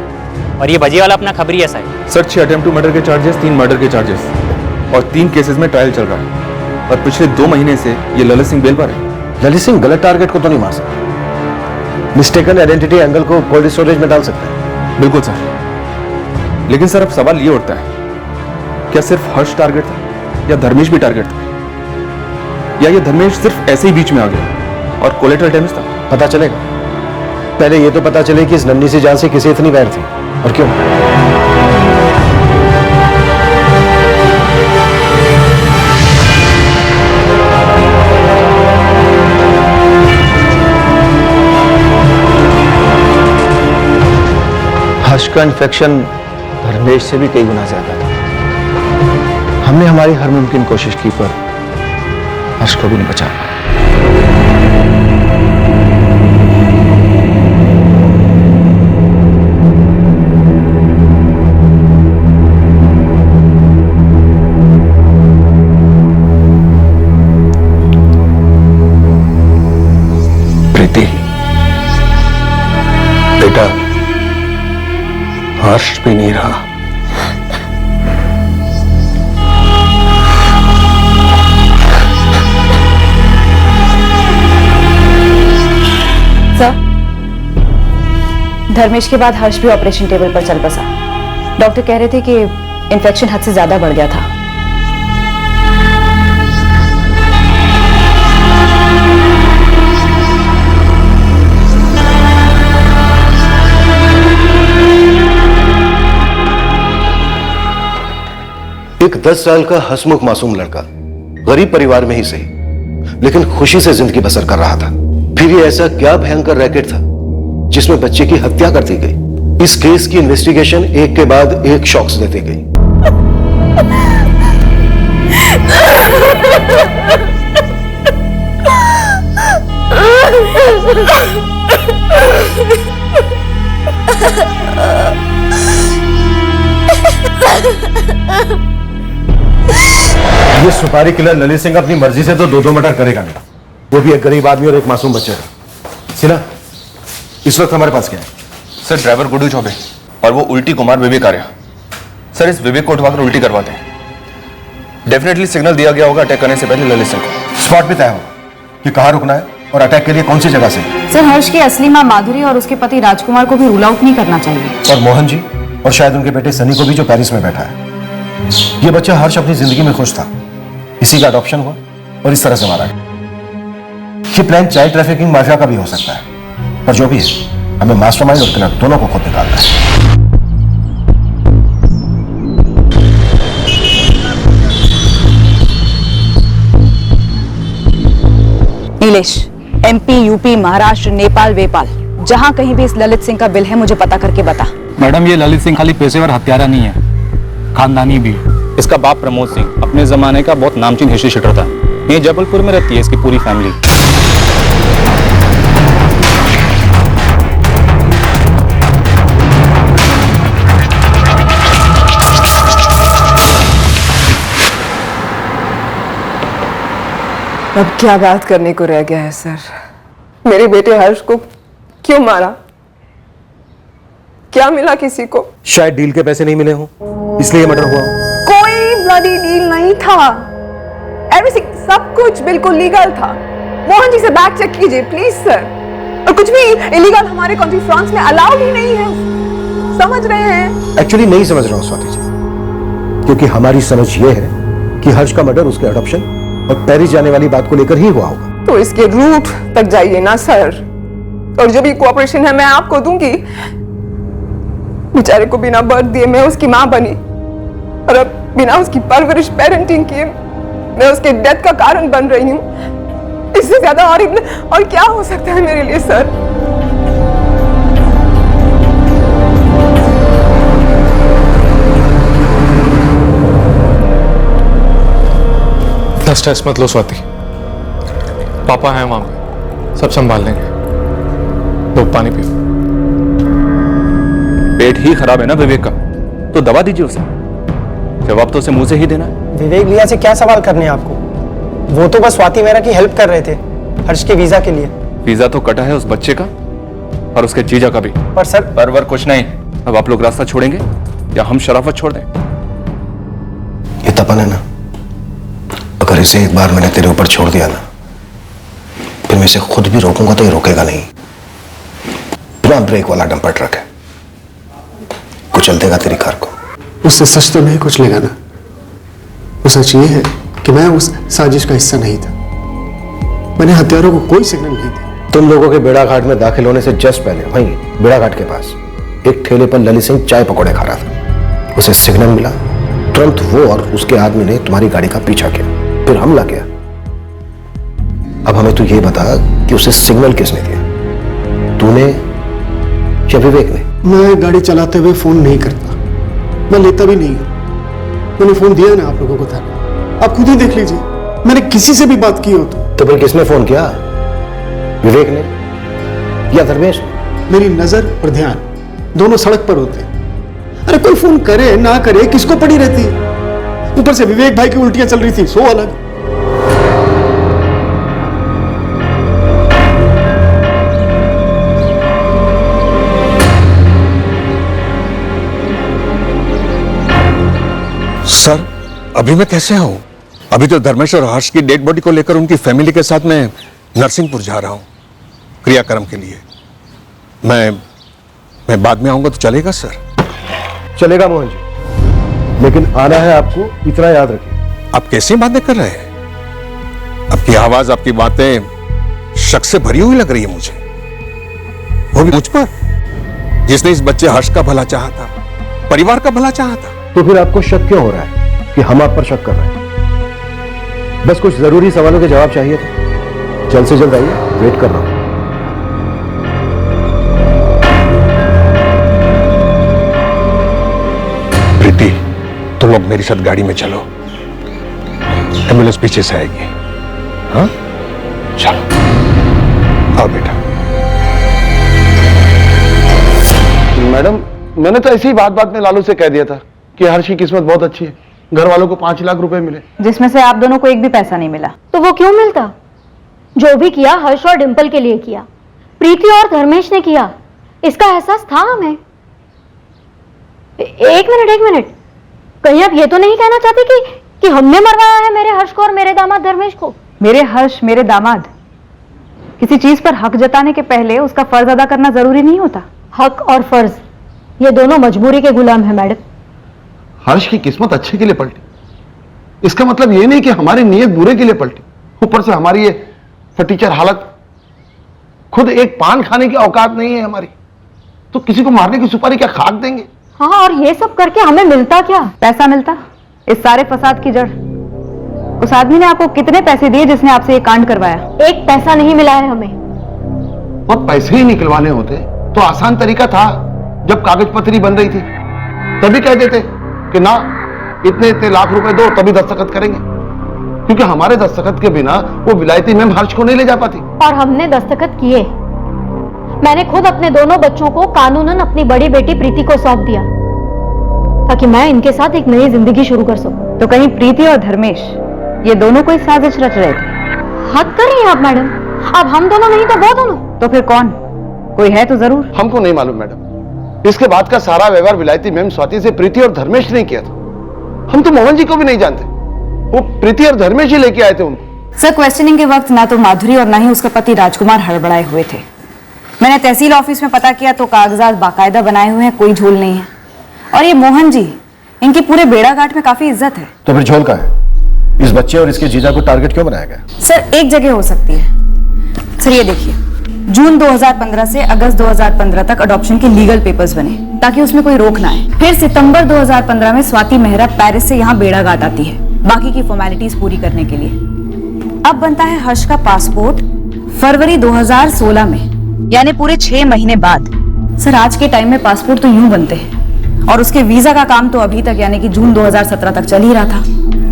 और ये भजिया वाला अपना खबरी है साहब। सर, 6 अटेम्प्ट टू मर्डर के चार्जेस, 3 मर्डर के चार्जेस और 3 केसेस में ट्रायल चल रहा है। और पिछले 2 महीने से ये ललित सिंह बेल पर है। ललित सिंह गलत टारगेट को तो नहीं मार सकता, मिस्टेकन आइडेंटिटी एंगल को कोल्ड स्टोरेज में डाल सकता है। बिल्कुल सर, लेकिन सर अब सवाल ये उठता है, क्या सिर्फ हर्ष टारगेट था या धर्मेश भी टारगेट था, या ये धर्मेश सिर्फ ऐसे ही बीच में आ गया और कोलेटरल डैमेज था? पता चलेगा, पहले ये तो पता चले कि इस नन्ही सी जान से किसे इतनी वैर थी और क्यों। हर्ष का इन्फेक्शन धर्मेश से भी कई गुना ज्यादा था। हमने हमारी हर मुमकिन कोशिश की पर हर्ष को भी नहीं बचा पाए। प्रीति, बेटा, हर्ष भी नहीं रहा। सर, धर्मेश के बाद हर्ष भी ऑपरेशन टेबल पर चल बसा। डॉक्टर कह रहे थे कि इन्फेक्शन हद से ज्यादा बढ़ गया था। एक 10 साल का हंसमुख मासूम लड़का, गरीब परिवार में ही सही, लेकिन खुशी से जिंदगी बसर कर रहा था। फिर ये ऐसा क्या भयंकर रैकेट था जिसमें बच्चे की हत्या कर दी गई। इस केस की इन्वेस्टिगेशन एक के बाद एक शॉक्स देती गई। ये सुपारी किलर ललित सिंह अपनी मर्जी से तो दो मर्डर करेगा नहीं, वो भी एक गरीब आदमी और एक मासूम बच्चे का। सिला, इस वक्त हमारे पास क्या है? सर, ड्राइवर गुड्डू चौबे और वो उल्टी कुमार विवेक आर्या। सर, इस विवेक को उठवाकर उल्टी करवाते हैं। डेफिनेटली सिग्नल दिया गया होगा अटैक करने से पहले ललित सिंह को। स्पॉट भी तय होगा कि कहां रुकना है और अटैक के लिए कौन सी जगह से। सर, हर्ष की असली मां माधुरी और उसके पति राजकुमार को भी रूल आउट नहीं करना चाहिए। और मोहन जी और शायद उनके बेटे सनी को भी, जो पेरिस में बैठा है। ये बच्चा हर्ष अपनी जिंदगी में खुश था, इसी का अडॉप्शन हुआ और इस तरह से मारा गया। ये प्लान चाइल्ड ट्रैफिकिंग माफिया का भी हो सकता है, पर जो भी है, हमें मास्टरमाइंड और किलर दोनों को खुद निकालना है। नीलेश, एमपी, यूपी, महाराष्ट्र, नेपाल, वेपाल, जहां कहीं भी इस ललित सिंह का बिल है मुझे पता करके बता। मैडम, ये ललित सिंह खाली पेशेवर हत्यारा नहीं है, खानदानी भी। इसका बाप प्रमोद सिंह अपने जमाने का बहुत नामचीन हिस्ट्री शीटर था। ये जबलपुर में रहती है इसकी पूरी फैमिली। अब क्या बात करने को रह गया है सर? मेरे बेटे हर्ष को क्यों मारा? क्या मिला किसी को? शायद डील के पैसे नहीं मिले हो, इसलिए मर्डर हुआ हो। कोई ब्लडी डील नहीं था। एवरीथिंग, सब कुछ बिल्कुल लीगल था। मोहन जी से बैक चेक कीजिए प्लीज सर। और कुछ भी इलीगल हमारे कंट्री फ्रांस में अलाउड ही नहीं है, समझ रहे हैं? एक्चुअली नहीं समझ रहा हूं स्वाति जी, क्योंकि हमारी समझ ये है कि हर्ष का मर्डर उसके अडॉप्शन और पेरिस जाने वाली बात को लेकर ही हुआ होगा। तो इसके रूट तक जाइए ना सर, और जो भी कोऑपरेशन है मैं आपको दूंगी। बेचारे को बिना बर्थ दिए मैं उसकी मां बनी, और अब बिना उसकी परवरिश पेरेंटिंग किए मैं उसके डेथ का कारण बन रही हूं। इससे ज्यादा और क्या हो सकता है मेरे लिए सर? स्ट्रेस मत लो स्वाति, पापा हैं वहां पे, सब संभाल लेंगे। लो पानी पियो। पेट ही खराब है ना विवेक का, तो दवा दीजिए उसे। जवाब तो उसे मुंह से ही देना है। विवेक भैया से क्या सवाल करने हैं आपको? वो तो बस स्वाति मेहरा की हेल्प कर रहे थे हर्ष के वीजा के लिए। वीजा तो कटा है उस बच्चे का और उसके जीजा का भी। पर सर, परवर कुछ नहीं। अब आप लोग रास्ता छोड़ेंगे या हम शराफत छोड़ दें? ये तपन है ना, अगर इसे एक बार मैंने तेरे ऊपर छोड़ दिया ना, फिर मैं इसे खुद भी रोकूंगा तो ये रोकेगा नहीं। बिना ब्रेक वाला डंपर ट्रक है, कुचल देगा तेरी कार को। उससे सच तो नहीं कुछ लेगा ना। वो सच ये है कि मैं उस साजिश का हिस्सा नहीं था। मैंने हथियारों को कोई सिग्नल नहीं दी। तुम लोगों के बेड़ा घाट में दाखिल होने से जस्ट पहले वहीं बेड़ा घाट के पास एक ठेले पर ललित सिंह चाय पकौड़े खा रहा था। उसे सिग्नल मिला, तुरंत वो और उसके आदमी ने तुम्हारी गाड़ी का पीछा किया, फिर हमला किया। अब हमें तू ये बता कि उसे सिग्नल किसने दिया, तूने या विवेक ने? मैं गाड़ी चलाते हुए फोन नहीं करता, मैं लेता भी नहीं हूं। मैंने फोन दिया ना आप लोगों को था, आप खुद ही देख लीजिए। मैंने किसी से भी बात की हो तो फिर किसने फोन किया? विवेक ने या धर्मेश ने? मेरी नजर और ध्यान दोनों सड़क पर होते हैं। अरे कोई फोन करे ना करे किसको पड़ी रहती है? ऊपर से विवेक भाई की उल्टियां चल रही थी, सो अलग। सर अभी मैं कैसे आऊं? अभी तो धर्मेश और हर्ष की डेड बॉडी को लेकर उनकी फैमिली के साथ मैं नरसिंहपुर जा रहा हूं क्रियाक्रम के लिए। मैं बाद में आऊंगा तो चलेगा सर? चलेगा मोहन जी, लेकिन आना है आपको, इतना याद रखिए। आप कैसी बातें कर रहे हैं? आपकी आवाज, आपकी बातें शक से भरी हुई लग रही है मुझे, वो भी मुझ पर, जिसने इस बच्चे हर्ष का भला चाहा था, परिवार का भला चाहा था। तो फिर आपको शक क्यों हो रहा है कि हम आप पर शक कर रहे हैं? बस कुछ जरूरी सवालों के जवाब चाहिए थे। जल्द से जल्द आइए, वेट कर रहा हूं। प्रीति, तुम लोग मेरे साथ गाड़ी में चलो, एम्बुलेंस पीछे से आएगी। हाँ चलो, आओ बेटा। मैडम, मैंने तो ऐसी ही बात बात में लालू से कह दिया था कि हर्ष की किस्मत बहुत अच्छी है, घर वालों को 5 लाख रुपए मिले, जिसमें से आप दोनों को एक भी पैसा नहीं मिला। तो वो क्यों मिलता? जो भी किया हर्ष और डिंपल के लिए किया, प्रीति और धर्मेश ने किया, इसका एहसास था हमें। एक मिनट, कहीं आप ये तो नहीं कहना चाहते कि हमने मरवाया है मेरे हर्ष को और मेरे दामाद धर्मेश को? मेरे हर्ष, मेरे दामाद, किसी चीज पर हक जताने के पहले उसका फर्ज अदा करना जरूरी नहीं होता? हक और फर्ज ये दोनों मजबूरी के गुलाम है मैडम। हर्ष की किस्मत अच्छे के लिए पलटी, इसका मतलब ये नहीं कि हमारी नीयत बुरे के लिए पलटी। ऊपर से हमारी ये फटीचर हालत, खुद एक पान खाने की औकात नहीं है हमारी, तो किसी को मारने की सुपारी क्या खाक देंगे? हाँ, और ये सब करके हमें मिलता क्या? पैसा मिलता। इस सारे फसाद की जड़ उस आदमी ने आपको कितने पैसे दिए जिसने आपसे ये कांड करवाया? एक पैसा नहीं मिला है हमें। और पैसे ही निकलवाने होते तो आसान तरीका था, जब कागज पत्री बन रही थी तभी कह देते कि ना इतने लाख रुपए दो तभी दस्तखत करेंगे, क्योंकि हमारे दस्तखत के बिना वो विलायती मैम हर्ष को नहीं ले जा पाती। और हमने दस्तखत किए। मैंने खुद अपने दोनों बच्चों को कानूनन अपनी बड़ी बेटी प्रीति को सौंप दिया ताकि मैं इनके साथ एक नई जिंदगी शुरू कर सकूं। तो कहीं प्रीति और धर्मेश ये दोनों कोई साजिश रच रहे थे? हद कर रही हैं आप मैडम। अब हम दोनों नहीं तो वो दोनों। तो फिर कौन? कोई है तो जरूर। हमको नहीं मालूम मैडम, इसके बाद का सारा व्यवहार विलायती मैम स्वाति से प्रीति और धर्मेश ने किया था। हम तो मोहन जी को भी नहीं जानते, वो प्रीति और धर्मेश ही लेके आए थे उनको। सर, क्वेश्चनिंग के वक्त ना तो माधुरी और ना ही उसका पति राजकुमार हड़बड़ाए हुए थे। मैंने तहसील ऑफिस में पता किया तो कागजात बाकायदा बनाए हुए हैं, कोई झोल नहीं है। और ये मोहन जी, इनकी पूरे बेड़ाघाट में काफी इज्जत है। तो फिर झोल का है? इस बच्चे और इसके जीजा को टारगेट क्यों बनाया गया? सर, एक जगह हो सकती है। सर ये देखिए, जून 2015 से अगस्त 2015 तक अडॉप्शन के लीगल पेपर्स बने ताकि उसमें कोई रोक ना आए। फिर सितंबर 2015 में स्वाति मेहरा पेरिस से यहाँ बेड़ाघाट आती है बाकी की फॉर्मेलिटीज पूरी करने के लिए। अब बनता है हर्ष का पासपोर्ट फरवरी 2016 में, यानी पूरे 6 महीने बाद। सर, आज के टाइम में पासपोर्ट तो यूं बनते हैं और उसके वीजा का काम तो अभी तक यानी कि जून 2017 तक चल ही रहा था,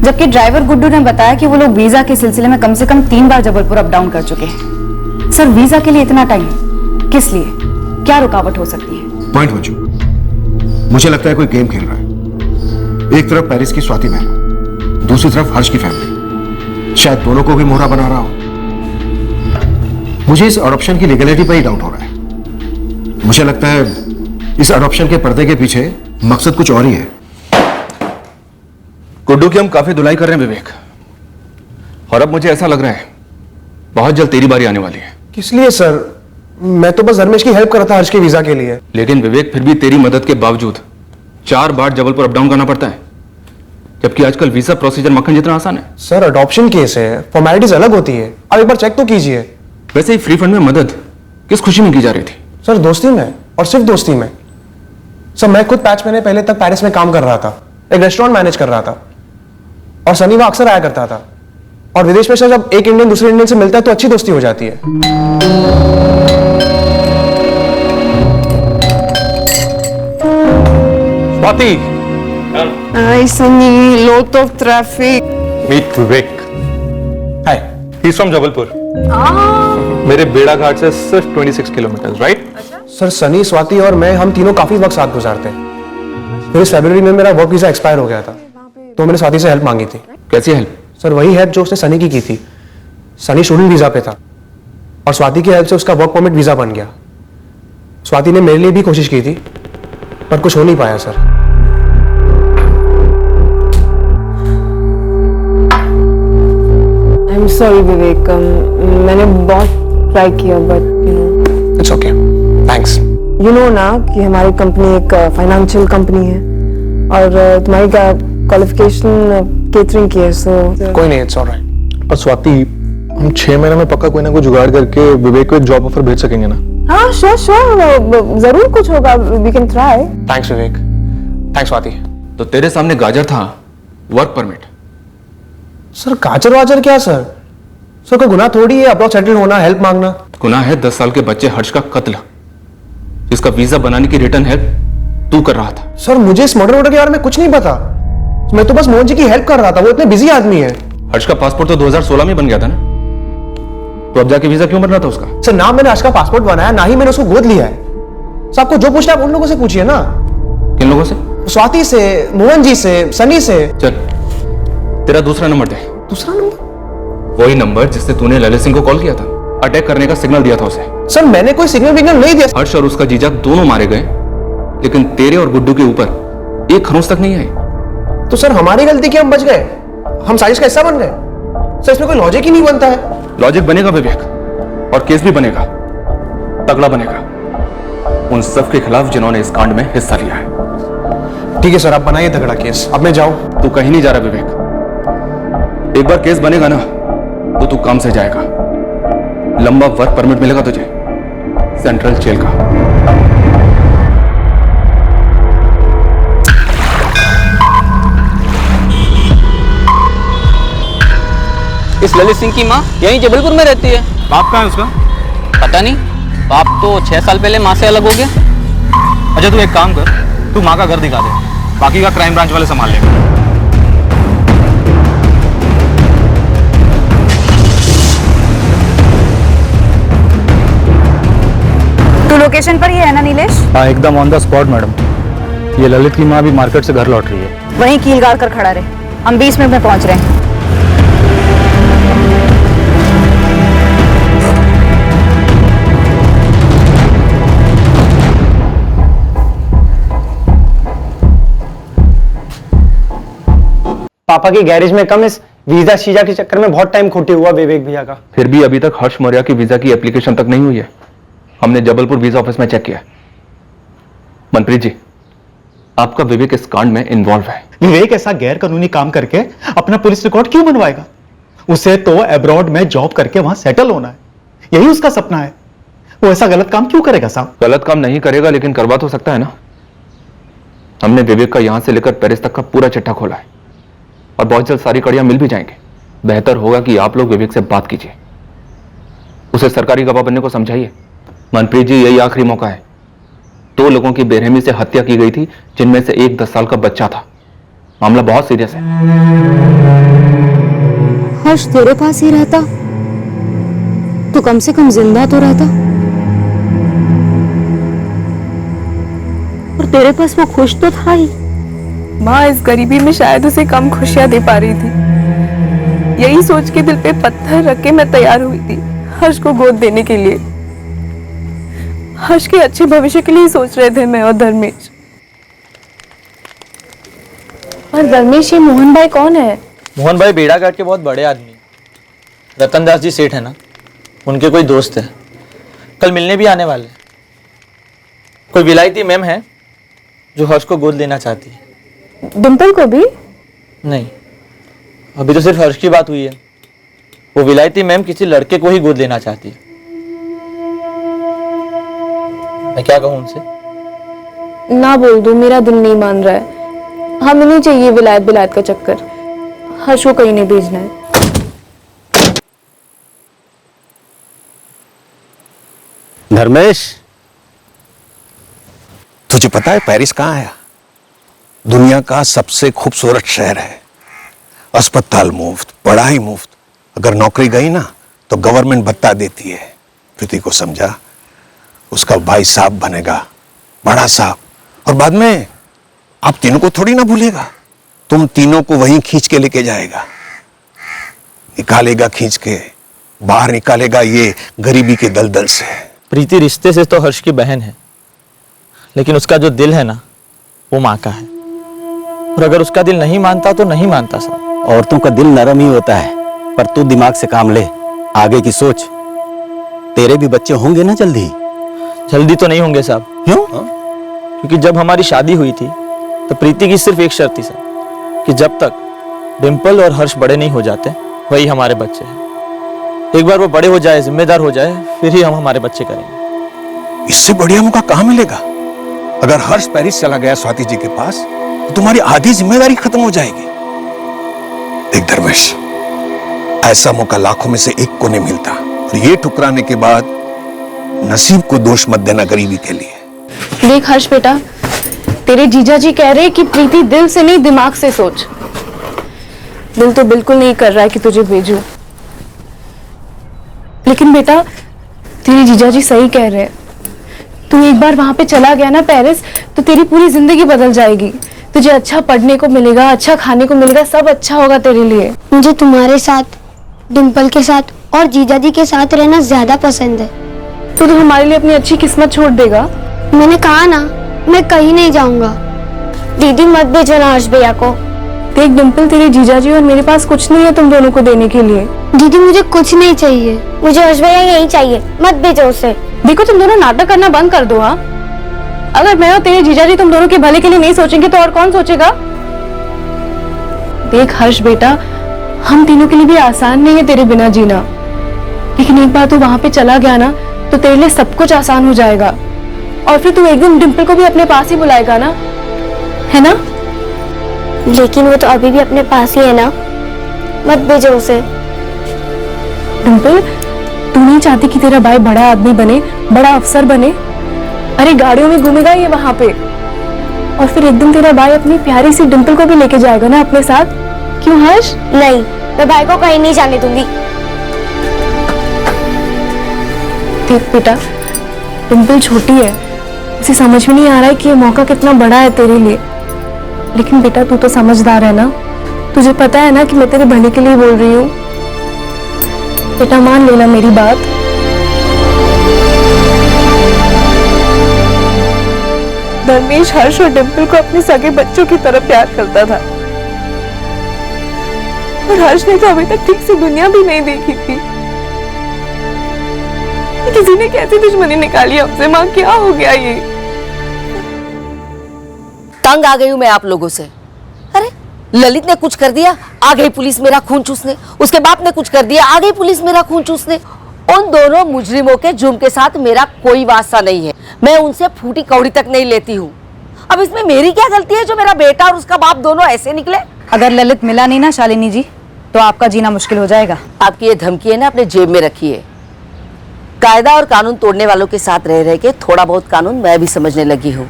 जबकि ड्राइवर गुड्डू ने बताया कि वो लोग वीजा के सिलसिले में कम से कम 3 बार जबलपुर अप डाउन कर चुके हैं। सर, वीजा के लिए इतना टाइम किस लिए? क्या रुकावट हो सकती है? पॉइंट मंजू, मुझे लगता है कोई गेम खेल रहा है। एक तरफ पेरिस की स्वाति मेहरा, दूसरी तरफ हर्ष की फैमिली, शायद दोनों को भी मोहरा बना रहा हो। मुझे इस अडॉप्शन की लीगलिटी पर ही डाउट हो रहा है। मुझे लगता है इस अडॉप्शन के पर्दे के पीछे मकसद कुछ और ही है। गुड्डू की हम काफी धुलाई कर रहे हैं विवेक, और अब मुझे ऐसा लग रहा है बहुत जल्द तेरी बारी आने वाली है। किस लिए सर? मैं तो बस धर्मेश की हेल्प कर रहा था हर्ष के वीजा के लिए। लेकिन विवेक, फिर भी तेरी मदद के बावजूद 4 बार जबलपुर अप डाउन करना पड़ता है, जबकि आजकल वीजा प्रोसीजर मक्खन जितना आसान है। सर, अडॉप्शन केस है, फॉर्मेलिटीज अलग होती है। आप एक बार चेक तो कीजिए। वैसे ही फ्री फंड में मदद किस खुशी में की जा रही थी? सर, दोस्ती में, और सिर्फ दोस्ती में। सर, मैं खुद 5 महीने पहले तक पेरिस में काम कर रहा था, एक रेस्टोरेंट मैनेज कर रहा था, और सनी वहां अक्सर आया करता था। और विदेश में सर, जब एक इंडियन दूसरे इंडियन से मिलता है तो अच्छी दोस्ती हो जाती है। Hi Sunny, lot of traffic. Meet Vivek, He's from Jabalpur. मेरे बेड़ा घाट से सिर्फ 26 kilometre, right? Sir Sunny, Swati और मैं, हम तीनों काफी वक्त साथ गुजारते हैं। फिर इस फरवरी में मेरा वर्क वीजा एक्सपायर हो गया था, तो मैंने स्वाति से हेल्प मांगी थी। कैसी हेल्प? सर वही हेल्प जो उसने सनी की थी। सनी स्टूडेंट वीजा पे था और स्वाति की हेल्प से उसका वर्क परमिट वीजा बन गया। स्वाति ने मेरे लिए भी कोशिश की थी, पर कुछ हो नहीं पाया सर। आई एम सॉरी विवेक, मैंने बहुत ट्राई किया but you know. It's okay, thanks. You know ना कि हमारी कंपनी एक फाइनेंशियल कंपनी है और तुम्हारी क्वालिफिकेशन केटरिंग की है, सो कोई नहीं, इट्स ऑलराइट। और स्वाति, हम 6 महीने में पक्का कोई ना कोई जुगाड़ करके विवेक को एक जॉब ऑफर भेज सकेंगे ना? हाँ श्योर श्योर, जरूर कुछ होगा, we can try. Thanks Vivek, thanks Swati. तो तेरे सामने गाजर था, वर्क परमिट। सर गाजर वाजर क्या सर? सर कोई गुनाह थोड़ी है अब्रॉड सेटल होना, हेल्प मांगना। गुनाह है 10 साल के बच्चे हर्ष का कत्ल, जिसका वीजा बनाने की रिटर्न हेल्प तू कर रहा था। सर मुझे इस मर्डर के बारे में कुछ नहीं पता, मैं तो बस मोहन जी की हेल्प कर रहा था, वो इतने बिजी आदमी है। हर्ष का पासपोर्ट तो 2016 में बन गया था ना, तो अब जाके वीजा क्यों बन रहा था उसका? सर ना मैंने हर्ष का पासपोर्ट बनाया, ना ही मैंने उसको गोद लिया है। सर आपको जो पूछना है आप उन लोगों से पूछिए ना। किन लोगों से? स्वाति से, मोहन जी से, सनी से। चल तेरा दूसरा नंबर दे। दूसरा नंबर? वही नंबर जिससे तूने ललित सिंह को कॉल किया था, अटैक करने का सिग्नल दिया था उसे। सर मैंने कोई सिग्नल विग्नल नहीं दिया। हर्ष और उसका जीजा दोनों मारे गए, लेकिन तेरे और गुड्डू के ऊपर एक खरोंच तक नहीं आई। तो सर हमारी गलती कि हम बच गए, हम साजिश का हिस्सा बन गए? सर इसमें कोई लॉजिक ही नहीं बनता है। लॉजिक बनेगा विवेक, और केस भी बनेगा, तगड़ा बनेगा, उन सब के खिलाफ जिन्होंने इस कांड में हिस्सा लिया है। ठीक है सर, आप बनाइए तगड़ा केस, अब मैं जाऊं? तू कहीं नहीं जा रहा विवेक, एक बार केस बनेगा ना तो तू काम से जाएगा। लंबा वर्क परमिट मिलेगा तुझे सेंट्रल जेल का। इस ललित सिंह की माँ यहीं जबलपुर में रहती है। बाप कहाँ है उसका? पता नहीं, बाप तो 6 साल पहले माँ से अलग हो गया। अच्छा तू एक काम कर, तू माँ का घर दिखा दे, बाकी का क्राइम ब्रांच वाले संभाल लेंगे। तू लोकेशन पर ही है ना नीलेश? हाँ एकदम ऑन द स्पॉट मैडम। ये ललित की माँ भी मार्केट से घर लौट रही है। वहीं कील गाड़ कर खड़ा रहे, हम 20 मिनट में पहुंच रहे हैं। पापा की गैरेज में कम, इस वीजा शीजा के चक्कर में बहुत टाइम खोटे हुआ विवेक भैया का। फिर भी अभी तक हर्ष मौर्य की वीजा की एप्लीकेशन तक नहीं हुई है। हमने जबलपुर वीजा ऑफिस में चेक किया। मनप्रीत जी, आपका विवेक इस कांड में इन्वॉल्व है। विवेक ऐसा गैर कानूनी काम करके अपना पुलिस रिकॉर्ड क्यों बनवाएगा? उसे तो अब्रॉड में जॉब करके वहां सेटल होना है, यही उसका सपना है। वो ऐसा गलत काम क्यों करेगा साहब? गलत काम नहीं करेगा, लेकिन करवा तो सकता है ना। हमने विवेक का यहां से लेकर पेरिस तक का पूरा चिट्ठा खोला है और बहुत जल्द सारी कड़ियां मिल भी जाएंगे। बेहतर होगा कि आप लोग विवेक से बात कीजिए, उसे सरकारी गवाह बनने को समझाइए। मनप्रीत जी, यही आखिरी मौका है। 2 लोगों की बेरहमी से हत्या की गई थी, जिनमें से एक 10 साल का बच्चा था। मामला बहुत सीरियस है। हर्ष तेरे पास ही रहता तो कम से कम जिंदा तो रहता, और तेरे पास वो खुश तो था ही। माँ इस गरीबी में शायद उसे कम खुशियां दे पा रही थी, यही सोच के दिल पे पत्थर रख के मैं तैयार हुई थी हर्ष को गोद देने के लिए। हर्ष के अच्छे भविष्य के लिए सोच रहे थे मैं और धर्मेश। और धर्मेश, ये मोहन भाई कौन है? मोहन भाई बेड़ा घाट के बहुत बड़े आदमी, रतन दास जी सेठ है ना, उनके कोई दोस्त है, कल मिलने भी आने वाले हैं। कोई विलायती मैम है जो हर्ष को गोद लेना चाहती है। डिम्पल को भी? नहीं, अभी तो सिर्फ हर्ष की बात हुई है। वो विलायती मैम किसी लड़के को ही गोद लेना चाहती है। मैं क्या कहूँ उनसे? ना बोल दो, मेरा दिल नहीं मान रहा है। हमें नहीं चाहिए विलायत बिलायत का चक्कर, हर्ष को कहीं नहीं भेजना है। धर्मेश, तुझे पता है पेरिस कहाँ है? दुनिया का सबसे खूबसूरत शहर है। अस्पताल मुफ्त, पढ़ाई मुफ्त, अगर नौकरी गई ना तो गवर्नमेंट भत्ता देती है। प्रीति को समझा, उसका भाई साहब बनेगा, बड़ा साहब, और बाद में आप तीनों को थोड़ी ना भूलेगा, तुम तीनों को वहीं खींच के लेके जाएगा, निकालेगा खींच के, बाहर निकालेगा ये गरीबी के दलदल से। प्रीति रिश्ते से तो हर्ष की बहन है, लेकिन उसका जो दिल है ना वो माँ का है, और अगर उसका दिल नहीं मानता तो नहीं मानता साहब। औरतों का दिल नरम ही होता है, पर तू दिमाग से काम ले, आगे की सोच। तेरे भी बच्चे होंगे ना जल्दी? जल्दी तो नहीं होंगे साहब। क्यों? क्योंकि जब हमारी शादी हुई थी तो प्रीति की सिर्फ एक शर्त थी साहब, कि जब तक डिम्पल और हर्ष बड़े नहीं हो जाते वही हमारे बच्चे हैं। एक बार वो बड़े हो जाए, जिम्मेदार हो जाए, फिर ही हम हमारे बच्चे करेंगे। इससे बढ़िया मौका कहां मिलेगा? अगर हर्ष पेरिस चला गया स्वाति जी के पास तो तुम्हारी आधी जिम्मेदारी खत्म हो जाएगी। देख धर्मेश, ऐसा मौका लाखों में से एक को नहीं मिलता, और ये ठुकराने के बाद नसीब को दोष मत देना गरीबी के लिए। देख हर्ष बेटा, तेरे जीजा जी कह रहे कि प्रीति दिल से नहीं दिमाग से सोच। दिल तो बिल्कुल नहीं कर रहा है कि तुझे भेजूं, लेकिन बेटा तेरे जीजा जी सही कह रहे हैं। तू एक बार वहां पे चला गया ना पेरिस, तो तेरी पूरी जिंदगी बदल जाएगी। तुझे अच्छा पढ़ने को मिलेगा, अच्छा खाने को मिलेगा, सब अच्छा होगा तेरे लिए। मुझे तुम्हारे साथ, डिम्पल के साथ और जीजा जी के साथ रहना ज्यादा पसंद है। तो तू हमारे लिए अपनी अच्छी किस्मत छोड़ देगा? मैंने कहा ना, मैं कहीं नहीं जाऊंगा। दीदी मत भेजो ना हर्ष भैया को। देख डिम्पल, तेरे जीजा जी और मेरे पास कुछ नहीं है तुम दोनों को देने के लिए। दीदी मुझे कुछ नहीं चाहिए, मुझे हर्ष भैया यही चाहिए, मत भेजो उसे। देखो तुम दोनों नाटक करना बंद कर दो। हाँ, अगर मैं और तेरे जीजा जी तुम दोनों के भले के लिए नहीं सोचेंगे तो और कौन सोचेगा? देख हर्ष बेटा, हम तीनों के लिए भी आसान नहीं है तेरे बिना जीना, लेकिन एक बार तू वहां पे चला गया ना तो तेरे लिए सब कुछ आसान हो जाएगा, और फिर तू एक दिन डिम्पल को भी अपने पास ही बुलाएगा ना, है ना? लेकिन वो तो अभी भी अपने पास ही है ना, मत भेजो उसे। डिम्पल, तू नहीं चाहती कि तेरा भाई बड़ा आदमी बने, बड़ा अफसर बने? अरे गाड़ियों में घूमेगा ये वहां पे, और फिर एक दिन तेरा भाई अपनी प्यारी सी डिम्पल को भी लेके जाएगा ना अपने साथ। क्यों हर्ष? नहीं, मैं भाई को कहीं नहीं जाने दूंगी। देख बेटा, डिम्पल छोटी है, उसे समझ में नहीं आ रहा है कि ये मौका कितना बड़ा है तेरे लिए, लेकिन बेटा तू तो समझदार है ना, तुझे पता है ना कि मैं तेरे भले के लिए बोल रही हूँ। बेटा मान लेना मेरी बात। धर्मेश हर्ष और डिम्पल को अपने सगे बच्चों की तरह प्यार करता था, और हर्ष ने तो अभी तक ठीक से दुनिया भी नहीं देखी थी। किसी ने कैसी दुश्मनी निकाली हमसे? माँ क्या हो गया ये? तंग आ गई हूं मैं आप लोगों से। अरे ललित ने कुछ कर दिया, आ गई पुलिस मेरा खून चूसने। उसके बाप ने कुछ कर दिया, आ गई पुलिस मेरा खून चूसने। उन दोनों मुजरिमों के जुर्म के साथ मेरा कोई वास्ता नहीं है, मैं उनसे फूटी कौड़ी तक नहीं लेती हूँ। अब इसमें मेरी क्या गलती है जो मेरा बेटा और उसका बाप दोनों ऐसे निकले? अगर ललित मिला नहीं ना शालिनी जी, तो आपका जीना मुश्किल हो जाएगा। आपकी ये धमकी है ना अपने जेब में रखिए। कायदा और कानून तोड़ने वालों के साथ रह रह के थोड़ा बहुत कानून मैं भी समझने लगी हूँ।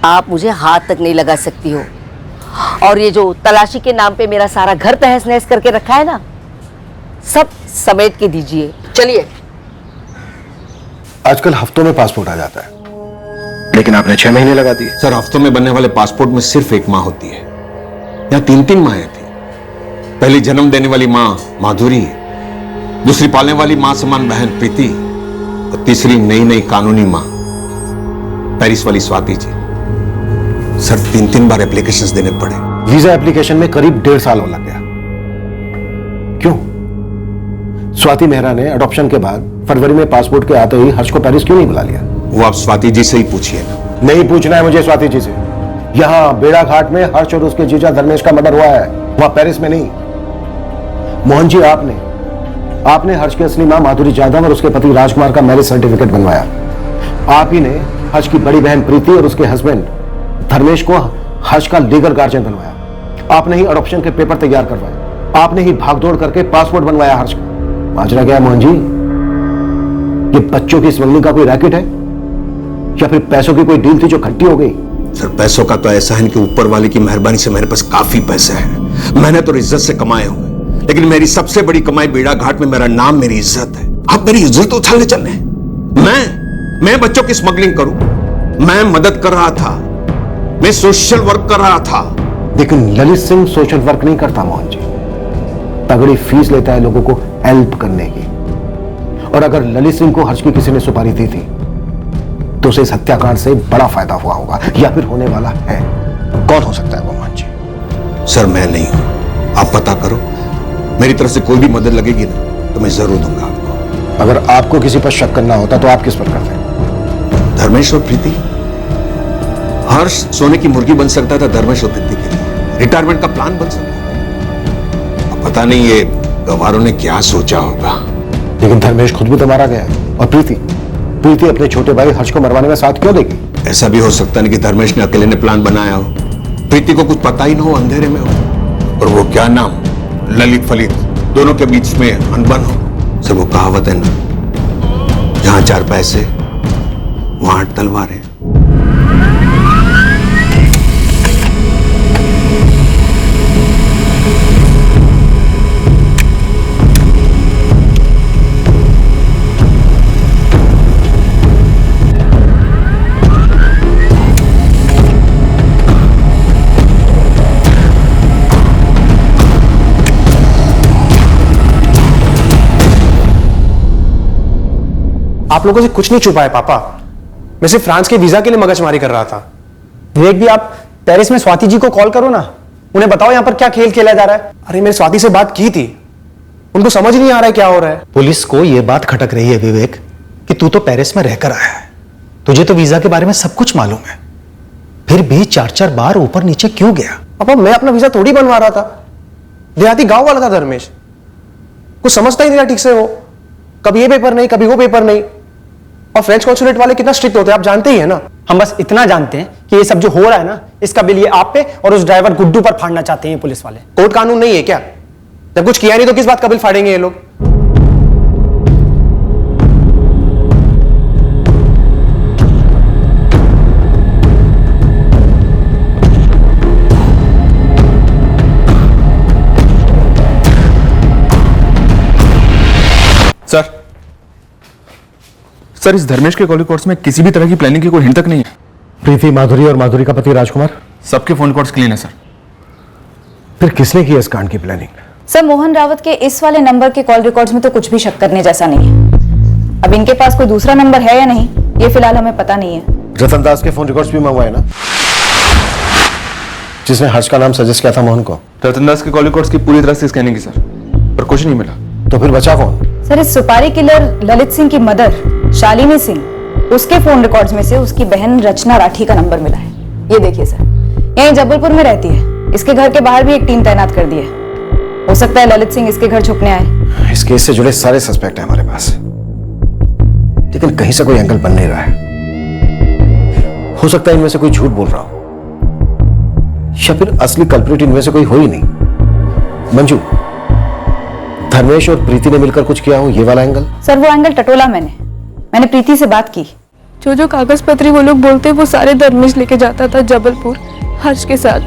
आप मुझे हाथ तक नहीं लगा सकती हो, और ये जो तलाशी के नाम पे मेरा सारा घर तहस नहस करके रखा है ना, सब समेट के दीजिए। चलिए। आजकल हफ्तों में पासपोर्ट आ जाता है, लेकिन आपने 6 महीने लगा दिए। सर, हफ्तों में बनने वाले पासपोर्ट में सिर्फ एक माँ होती है, यहाँ 3-3 माएँ थी। पहली जन्म देने वाली माँ माधुरी, दूसरी पालने वाली माँ समान बहन प्रीति, और तीसरी नई नई कानूनी माँ पेरिस वाली स्वाति जी। सर, 3-3 बार एप्लीकेशंस देने पड़े। वीजा एप्लीकेशन में करीब 1.5 साल लग गया। क्यों? स्वाति मेहरा ने अडॉप्शन के बाद फरवरी में पासपोर्ट के आते ही हर्ष को पेरिस क्यों नहीं बुला लिया? वो आप स्वाति जी से ही पूछिए ना। नहीं पूछना है मुझे स्वाति जी से। यहाँ बेड़ा घाट में हर्ष और उसके जीजा धर्मेश का मर्डर हुआ है, वहां पेरिस में नहीं। मोहन जी, आपने हर्ष की असली मां माधुरी जाधव और उसके पति राजकुमार का मैरिज सर्टिफिकेट बनवाया। आप ही ने हर्ष की बड़ी बहन प्रीति और उसके हस्बैंड धर्मेश को हर्ष का लीगल गार्जियन बनवाया। आपने ही अडॉप्शन के पेपर तैयार करवाए। आपने ही भागदौड़ करके पासपोर्ट बनवाया हर्ष का। माजरा क्या है मोहन जी? ये बच्चों की स्मगलिंग का कोई रैकेट है, या फिर पैसों की कोई डील थी जो खट्टी हो गई? सर, पैसों का तो ऐसा है कि ऊपर वाले की मेहरबानी से मेरे पास काफी पैसे हैं। मैंने तो इज्जत से कमाए हुए। लेकिन मेरी सबसे बड़ी कमाई बेड़ा घाट में मेरा नाम, मेरी इज्जत है। आप मेरी इज्जत उछालने चल रहे हैं। मैं बच्चों की स्मगलिंग करूं? मैं मदद कर रहा था, मैं सोशल वर्क कर रहा था। लेकिन ललित सिंह सोशल वर्क नहीं करता मोहन जी, तगड़ी फीस लेता है लोगों को हेल्प करने की। और अगर ललित सिंह को हर्ष की किसी ने सुपारी दी थी तो उसे इस हत्याकांड से बड़ा फायदा हुआ होगा या फिर होने वाला है। कौन हो सकता है वो मोहन जी? सर मैं नहीं हूं, आप पता करो। मेरी तरफ से कोई भी मदद लगेगी ना तो मैं जरूर दूंगा आपको। अगर आपको किसी पर शक करना होता तो आप किस पर करते? धर्मेश और प्रीति। हर्ष सोने की मुर्गी बन सकता था धर्मेश और प्रीति के लिए, रिटायरमेंट का प्लान बन सकता था। अब पता नहीं ये गवारों ने क्या सोचा होगा। लेकिन धर्मेश खुद भी तो मारा गया है। और प्रीति अपने छोटे भाई हर्ष को मरवाने में साथ क्यों देगी? ऐसा भी हो सकता है कि धर्मेश ने अकेले ने प्लान बनाया हो, प्रीति को कुछ पता ही ना हो, अंधेरे में हो। और वो क्या नाम, ललित फलित, दोनों के बीच में अनबन हो। सब वो कहावत है ना, जहां 4 पैसे वहां तलवारें। आप लोगों से कुछ नहीं छुपा है पापा। मैं सिर्फ फ्रांस के वीजा के लिए मगजमारी कर रहा था। विवेक भी, आप पेरिस में स्वाति जी को कॉल करो ना, उन्हें बताओ यहाँ पर क्या खेल खेला जा रहा है। अरे मैंने स्वाति से बात की थी, उनको समझ नहीं आ रहा है क्या हो रहा है। पुलिस को यह बात खटक रही है विवेक कि तू तो पेरिस में रहकर आया है, तुझे तो वीजा के बारे में सब कुछ मालूम है, फिर भी 4-4 बार ऊपर नीचे क्यों गया? पापा मैं अपना वीजा थोड़ी बनवा रहा था, देहाती गांव वाला था धर्मेश, कुछ समझता ही नहीं था ठीक से। वो कभी ये पेपर नहीं, कभी वो पेपर नहीं। और फ्रेंच कॉन्सुलेट वाले कितना स्ट्रिक्ट होते हैं आप जानते ही है ना। हम बस इतना जानते हैं कि ये सब जो हो रहा है ना, इसका बिल ये आप पे और उस ड्राइवर गुड्डू पर फाड़ना चाहते हैं पुलिस वाले। कोर्ट कानून नहीं है क्या? जब कुछ किया नहीं तो किस बात का बिल फाड़ेंगे ये लोग? सर इस धर्मेश के कॉल कोर्स में किसी भी तरह की प्लानिंग की कोई हिंट तक नहीं है। प्रीति, माधुरी और माधुरी का पति राजकुमार, सबके फोन कॉल्स क्लीन है सर। फिर किसने की इस कांड की प्लानिंग? सर मोहन रावत के इस वाले नंबर के कॉल रिकॉर्ड्स में तो कुछ भी शक करने जैसा नहीं है। अब इनके पास कोई दूसरा नंबर है या नहीं ये फिलहाल हमें पता नहीं है। रतन दास के फोन रिकॉर्ड्स भी मंगवाए ना, जिसने हर्ष का नाम सजेस्ट किया था मोहन को? रतन दास के कॉल रिकॉर्ड्स की पूरी तरह से स्कैनिंग की सर, पर कुछ नहीं मिला। तो फिर बचा कौन? सर इस सुपारी किलर ललित सिंह की मदर शालिनी सिंह, उसके फोन रिकॉर्ड्स में से उसकी बहन रचना राठी का नंबर मिला है। ये देखिए सर, यहीं जबलपुर में रहती है। इसके घर के बाहर भी एक टीम तैनात कर दी है। हो सकता है ललित सिंह इसके घर छुपने आए। इस केस से जुड़े सारे सस्पेक्ट हैं हमारे पास, लेकिन कहीं से कोई एंगल बन नहीं रहा है। हो सकता है इनमें से कोई झूठ बोल रहा हो या फिर असली कल्प्रिट इनमें से कोई हो ही नहीं। मंजू, धर्मेश और प्रीति ने मिलकर कुछ किया हो, ये वाला एंगल? सर वो एंगल टटोला मैंने प्रीति से बात की। जो कागज पत्री वो लोग बोलते वो सारे धर्मेश लेके जाता था जबलपुर हर्ष के साथ,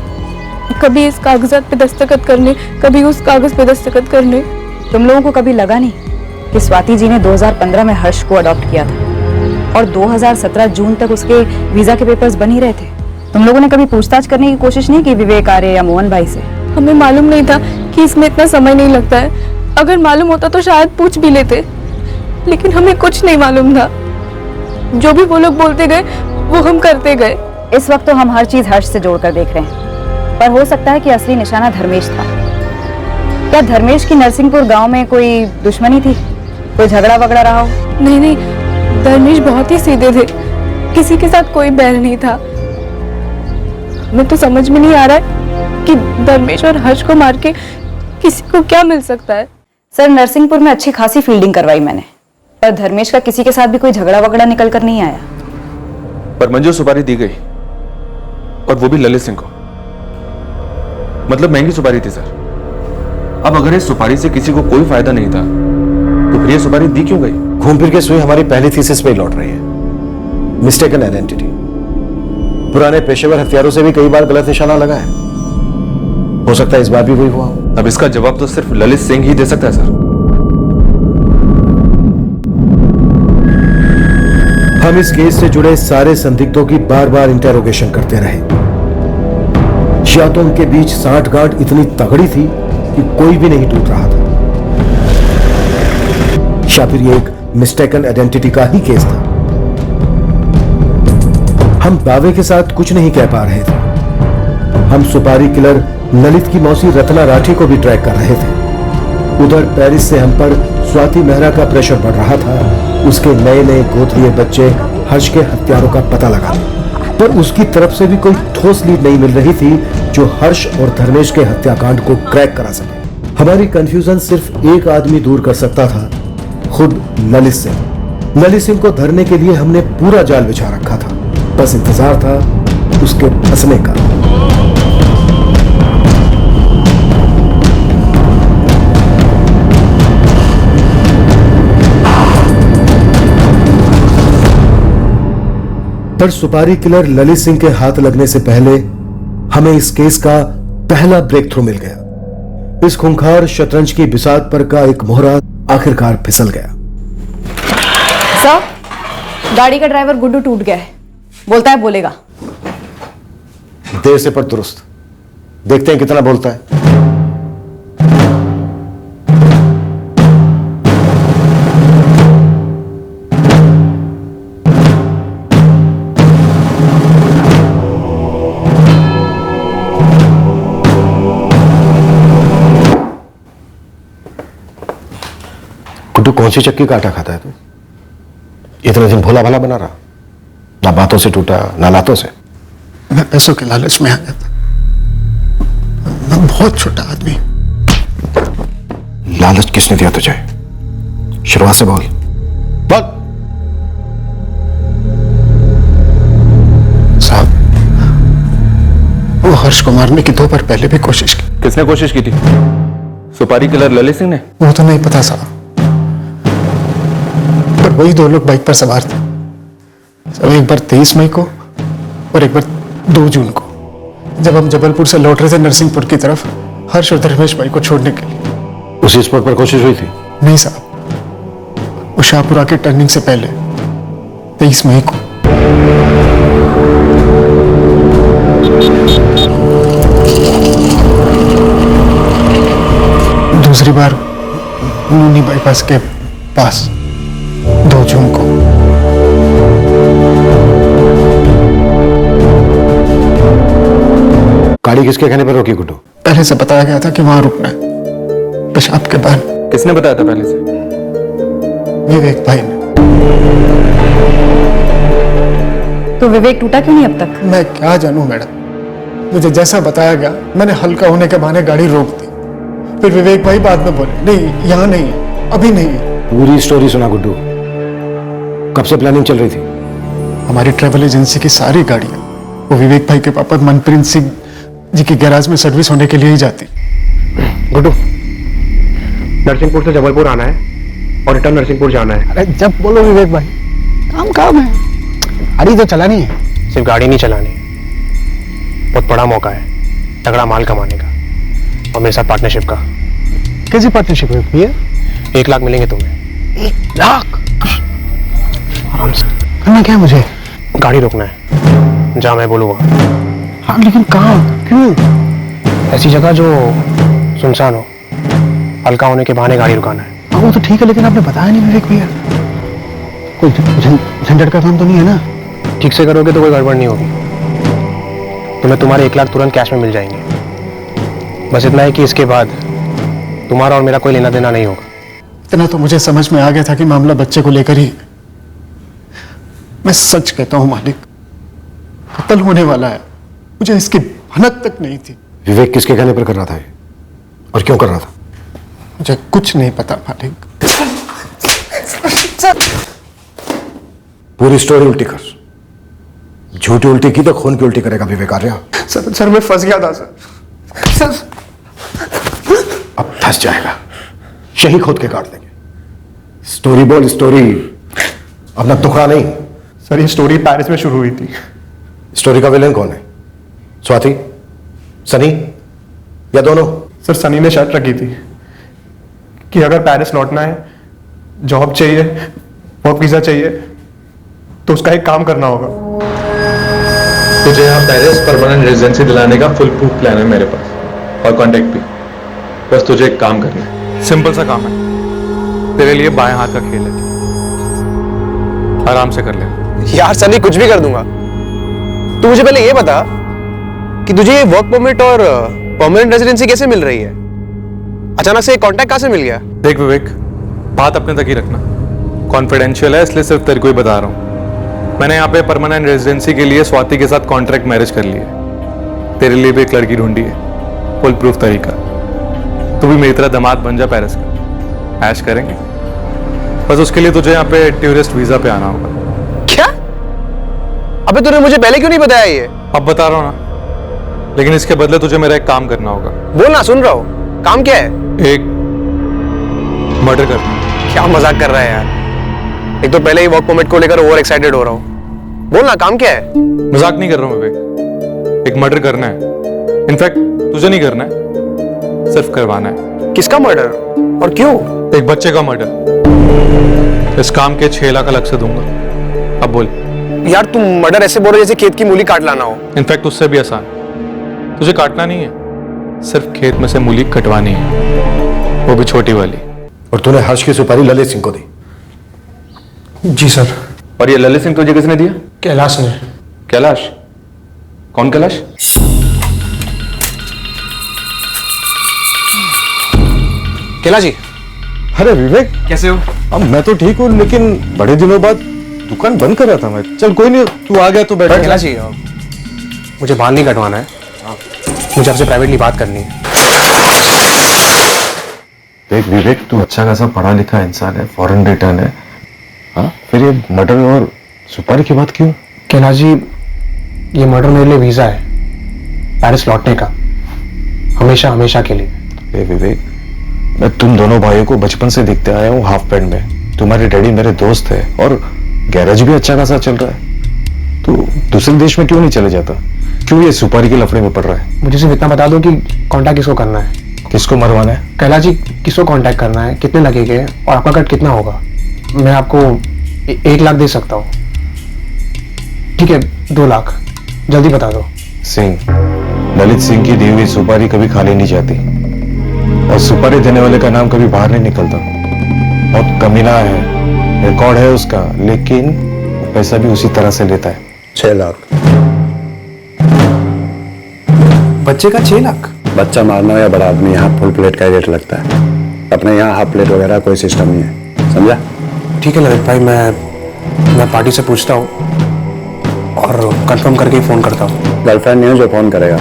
कभी इस कागजात पे दस्तखत करने, कभी उस कागज पे दस्तखत करने। तुम लोगों को कभी लगा नहीं कि स्वाति जी ने 2015 में हर्ष को अडॉप्ट किया था और 2017 जून तक उसके वीजा के पेपर्स बन ही रहे थे? तुम लोगों ने कभी पूछताछ करने की कोशिश नहीं की विवेक आर्य या मोहन भाई से? हमें मालूम नहीं था कि इसमें इतना समय नहीं लगता है। अगर मालूम होता तो शायद पूछ भी लेते, लेकिन हमें कुछ नहीं मालूम था। जो भी वो लोग बोलते गए वो हम करते गए। इस वक्त तो हम हर चीज हर्ष से जोड़कर देख रहे हैं, पर हो सकता है कि असली निशाना धर्मेश था। क्या धर्मेश की नरसिंहपुर गांव में कोई दुश्मनी थी, कोई झगड़ा वगड़ा रहा हो? नहीं, धर्मेश बहुत ही सीधे थे, किसी के साथ कोई बैर नहीं था। हमें तो समझ में नहीं आ रहा है कि धर्मेश और हर्ष को मार के किसी को क्या मिल सकता है। सर नरसिंहपुर में अच्छी खासी फील्डिंग करवाई मैंने, पर धर्मेश का किसी के साथ भी कोई झगड़ा वगड़ा निकल कर नहीं आया। पर मंजूर सुपारी दी गई, और वो भी ललित सिंह को, मतलब महंगी सुपारी थी सर। अब अगर इस सुपारी से किसी को कोई फायदा नहीं था तो फिर ये सुपारी दी क्यों गई? घूम फिर के सुई हमारी पहली थीसिस पे लौट रही है, मिस्टेकन आइडेंटिटी। पुराने पेशेवर हथियारों से भी कई बार गलत निशाना लगा है, हो सकता है इस बार भी वही हुआ हो। अब इसका जवाब तो सिर्फ ललित सिंह ही दे सकता है सर। हम इस केस से जुड़े सारे संदिग्धों की बार बार इंटेरोगेशन करते रहे। या तो उनके बीच सांठगांठ इतनी तगड़ी थी कि कोई भी नहीं टूट रहा था, या फिर ये एक मिस्टेकन आइडेंटिटी का ही केस था। हम दावे के साथ कुछ नहीं कह पा रहे थे। हम सुपारी किलर ललित की मौसी रत्ना राठी को भी ट्रैक कर रहे थे। उधर पेरिस से हम पर स्वाति मेहरा का प्रेशर बढ़ रहा था, उसके नए नए गोद लिए बच्चे हर्ष के हत्यारों का पता लगाने, पर उसकी तरफ से भी कोई ठोस लीड नहीं मिल रही थी जो हर्ष और धर्मेश के हत्याकांड को क्रैक करा सके। हमारी कंफ्यूजन सिर्फ एक आदमी दूर कर सकता था, खुद ललित सिंह। ललित सिंह को धरने के लिए हमने पूरा जाल बिछा रखा था, बस इंतजार था उसके फंसने का। पर सुपारी किलर ललित सिंह के हाथ लगने से पहले हमें इस केस का पहला ब्रेक थ्रू मिल गया। इस खूंखार शतरंज की बिसात पर का एक मोहरा आखिरकार फिसल गया। सर, गाड़ी का ड्राइवर गुड्डू टूट गया है, बोलता है बोलेगा। देर से पर दुरुस्त, देखते हैं कितना बोलता है। गुड्डू, कौन सी चक्की का आटा खाता है तू? इतने दिन भोला भाला बना रहा, ना बातों से टूटा ना लातों से। मैं पैसों के लालच में आ गया था। मैं बहुत छोटा आदमी। लालच किसने दिया तुझे? शुरुआत से बोल। साहब, वो हर्ष को मारने की 2 बार पहले भी कोशिश की। किसने कोशिश की थी? सुपारी किलर ललित सिंह ने? वो तो नहीं पता साहब, पर वही 2 लोग बाइक पर सवार थे। सब एक बार 23 मई को और एक बार 2 जून को, जब हम जबलपुर से लौट रहे थे नरसिंहपुर की तरफ हर्ष और धर्मेश भाई को छोड़ने के लिए। उसी स्पॉट पर कोशिश हुई थी? नहीं साहब, वो शाहपुरा के टर्निंग से पहले 23 मई को। दूसरी बार नूनी बाईपास के पास 2 जून को। गाड़ी किसके कहने पर रोकी गुड्डू? पहले से बताया गया था कि वहां रुकना है, पेशाब के बाद। किसने बताया था पहले से? विवेक भाई ने। तो विवेक टूटा क्यों नहीं अब तक? मैं क्या जानूं मैडम, मुझे जैसा बताया गया मैंने हल्का होने के बहाने गाड़ी रोक दी। फिर विवेक भाई बाद में बोले नहीं, यहाँ नहीं है, अभी नहीं है। पूरी स्टोरी सुना गुड्डू। कब से प्लानिंग चल रही थी? हमारी ट्रैवल एजेंसी की सारी गाड़ियां वो विवेक भाई के पापा मनप्रीत सिंह जी की गैराज में सर्विस होने के लिए ही जाती। गुड्डू, नरसिंहपुर से जबलपुर आना है और रिटर्न नरसिंहपुर जाना है। अरे जब बोलो विवेक भाई, काम है। गाड़ी तो चलानी है। सिर्फ गाड़ी नहीं चलानी, बहुत बड़ा मौका है तगड़ा माल कमाने का, और मेरे साथ पार्टनरशिप का। कैसी पार्टनरशिप है भैया? 1 लाख मिलेंगे तुम्हें। 1 लाख? आराम से। करना क्या है मुझे? गाड़ी रोकना है जहाँ मैं बोलूँगा। हाँ, लेकिन कहाँ? क्यों? ऐसी जगह जो सुनसान हो, हल्का होने के बहाने गाड़ी रुकाना है। हाँ, वो तो ठीक है, लेकिन आपने बताया नहीं विवेक भैया। कोई झंझट का काम तो नहीं है ना? ठीक से करोगे तो कोई गड़बड़ नहीं होगी। तुम्हें तुम्हारे 1 लाख तुरंत कैश में मिल जाएंगे। बस इतना है कि इसके बाद तुम्हारा और मेरा कोई लेना देना नहीं होगा। इतना तो मुझे समझ में आ गया था कि मामला बच्चे को लेकर ही। मैं सच कहता हूं मालिक, कत्ल होने वाला है, मुझे इसकी भनक तक नहीं थी। विवेक किसके कहने पर कर रहा था ये? और क्यों कर रहा था? मुझे कुछ नहीं पता मालिक। पूरी स्टोरी उल्टी कर। झूठी उल्टी की तो खून की उल्टी करेगा विवेक आर्या। सर मैं फंस गया था सर। अब फंस जाएगा, शही खोद के काट देंगे। स्टोरी बोल, स्टोरी। अपना टुकड़ा नहीं। सर ये स्टोरी पेरिस में शुरू हुई थी। स्टोरी का विलेन कौन है? स्वाति, सनी या दोनों? सर सनी ने शर्त रखी थी कि अगर पेरिस लौटना है, जॉब चाहिए, वर्क वीजा चाहिए, तो उसका एक काम करना होगा। तुझे यहाँ पेरिस परमानेंट रेजिडेंसी दिलाने का फुल प्रूफ प्लान है मेरे पास, और कॉन्टेक्ट भी। बस तुझे एक काम करना है, सिंपल सा काम है, तेरे लिए बाएं हाथ का खेल है, आराम से कर ले। यार सनी, कुछ भी कर दूंगा। तू मुझे पहले ये बता कि तुझे ये वर्क परमिट और परमानेंट रेजिडेंसी कैसे मिल रही है? अचानक से कॉन्टैक्ट कहां से मिल गया? देख विवेक, बात अपने तक ही रखना, कॉन्फिडेंशियल है, इसलिए सिर्फ तेरे को ही बता रहा हूँ। मैंने यहाँ पे परमानेंट रेजिडेंसी के लिए स्वाति के साथ कॉन्ट्रैक्ट मैरिज कर ली है। तेरे लिए भी एक लड़की ढूंढी है, फुल प्रूफ तरीका। तू भी मेरी तरह दामाद बन जा पेरिस का, ऐश करेंगे। बस उसके लिए तुझे यहाँ पे टूरिस्ट वीजा पे आना होगा। क्या? अबे तूने मुझे पहले क्यों नहीं बताया ये? अब बता रहा हूँ ना, लेकिन इसके बदले तुझे मेरा एक काम करना होगा। बोलना, सुन रहा हूँ। काम क्या है? एक मर्डर करना। क्या मजाक कर रहा है यार? एक तो पहले ही वर्क परमिट को लेकर ओवर एक्साइटेड हो रहा हूँ। बोलना, काम क्या है? मजाक नहीं कर रहा हूँ विवेक, एक मर्डर करना है। इनफैक्ट तुझे नहीं करना है, सिर्फ करवाना है। किसका मर्डर और क्यों? एक बच्चे का मर्डर। इस काम के 6 लाख अलग से दूंगा। अब बोल। यार तुम मर्डर ऐसे बोल रहे जैसे खेत की मूली काट लाना हो। इनफैक्ट उससे भी आसान, तुझे काटना नहीं है, सिर्फ खेत में से मूली कटवानी है, वो भी छोटी वाली। और तूने हर्ष की सुपारी ललित सिंह को दी? जी सर। और ये ललित सिंह तुझे किसने दिया? कैलाश ने। कैलाश? कौन कैलाश? कैलाश जी। अरे विवेक, कैसे हो? अब मैं तो ठीक हूँ, लेकिन बड़े दिनों बाद दुकान बंद कर रहा था मैं। चल कोई नहीं, तू आ गया तो बैठ। कैलाश जी, मुझे बाल नहीं कटवाना है, मुझे आपसे प्राइवेटली बात करनी है। देख विवेक, तू अच्छा खासा पढ़ा लिखा इंसान है, फॉरेन रिटर्न है, हाँ? फिर ये मर्डर और सुपारी की बात क्यों? कैलाश जी, ये मर्डर मेरे लिए वीजा है पेरिस लौटने का, हमेशा हमेशा के लिए। विवेक, मैं तुम दोनों भाइयों को बचपन से देखते आया हूँ हाफ पैंट में। तुम्हारे डैडी मेरे दोस्त है और गैरेज भी अच्छा खासा चल रहा है। तो दूसरे देश में क्यों नहीं चले जाता? क्यों ये सुपारी के लफड़े में पड़ रहा है? मुझे सिर्फ इतना बता दो कि कांटेक्ट किसको करना है। किसको मरवाना है? कैलाश जी, किसको कांटेक्ट करना है, कितने लगेंगे और आपका कट कितना होगा? मैं आपको 1 लाख दे सकता हूँ। ठीक है, 2 लाख, जल्दी बता दो। सिंह, ललित सिंह की दी हुई सुपारी कभी खाली नहीं जाती, और सुपारी देने वाले का नाम कभी बाहर नहीं निकलता। बहुत कमीना है, रिकॉर्ड है उसका, लेकिन पैसा भी उसी तरह से लेता है। 6 लाख। बच्चे का 6 लाख? बच्चा मारना या बड़ा आदमी, यहाँ फुल प्लेट का रेट लगता है। अपने यहाँ हाफ प्लेट वगैरह कोई सिस्टम नहीं है, समझा? ठीक है ललित भाई, मैं पार्टी से पूछता हूँ और कंफर्म करके फोन करता हूँ। गर्लफ्रेंड नहीं हो जो फोन करेगा,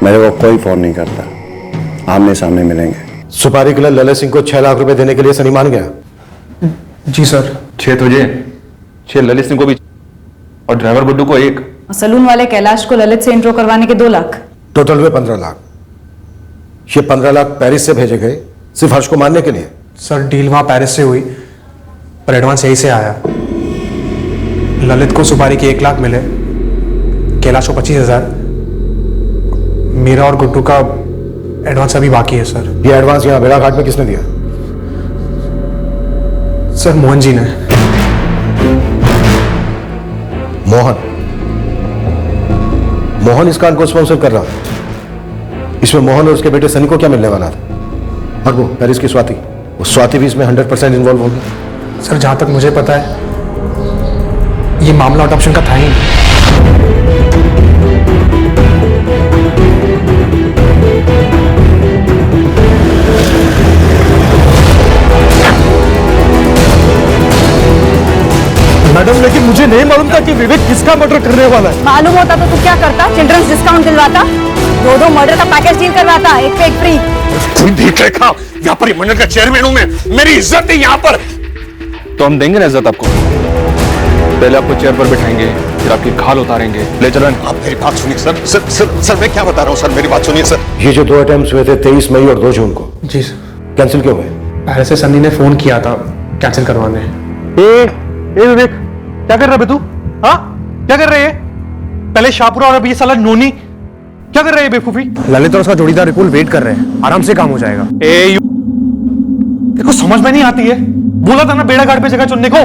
मेरे को कोई फोन नहीं करता, आमने सामने मिलेंगे। सुपारी के लिए ललित सिंह को 6 लाख रुपए देने के लिए सनी मान गया? जी सर। 6 तुझे, 6 ललित सिंह को भी, और ड्राइवर गुड्डू को 1। सलून वाले कैलाश को ललित से इंट्रो करवाने के 2 लाख। टोटल में 15 लाख। ये 15 लाख पेरिस से भेजे गए सिर्फ हर्ष को मारने के लिए? सर, डील वहां पेरिस से हुई, पर एडवांस यही से आया। ललित को सुपारी के 1 लाख मिले, कैलाश को 25,000, मेरा और गुड्डू का एडवांस अभी बाकी है सर। ये एडवांस यहाँ बेड़ाघाट में किसने दिया? सर, मोहन जी ने। मोहन इस कांड को स्पॉन्सर कर रहा था। इसमें मोहन और उसके बेटे सनी को क्या मिलने वाला था? और वो पेरिस की स्वाति, वो स्वाति भी इसमें 100% इन्वॉल्व होगी। सर, जहां तक मुझे पता है ये मामला अडॉप्शन का था ही नहीं। मैडम, लेकिन मुझे नहीं मालूम था कि विवेक किसका मर्डर करने वाला है। मालूम होता तो तू क्या करता? चिल्ड्रंस डिस्काउंट दिलवाता, 2 मर्डर का पैकेज डील करवाता, एक पे एक फ्री। तुम देख रखा, यहाँ पर मंडल का चेयरमैन हूं मैं, मेरी इज्जत है यहाँ पर। तो हम देंगे ना इज्जत आपको, पहले आपको चेयर पर बिठाएंगे, फिर आपकी खाल उतारेंगे। ले चलन। आप मेरी बात सुनिए सर। सर मैं क्या बता रहा हूँ सर, मेरी बात सुनिए सर। ये जो 2 अटेम्प्ट हुए थे 23 मई और 2 जून को, जी सर। कैंसिल क्यों हुए? पेरिस से सनी ने फोन किया था कैंसिल करवाने। ए विवेक, क्या कर रहा है तू? हाँ, क्या कर रहे हैं? पहले शाहपुरा और अभी ये साला नोनी। क्या कर रहे हैं बेवकूफी? ललित और उसका जोड़ीदार विपुल वेट कर रहे हैं, आराम से काम हो जाएगा। देखो समझ में नहीं आती है, बोला था ना बेड़ा घाट पे जगह चुनने को,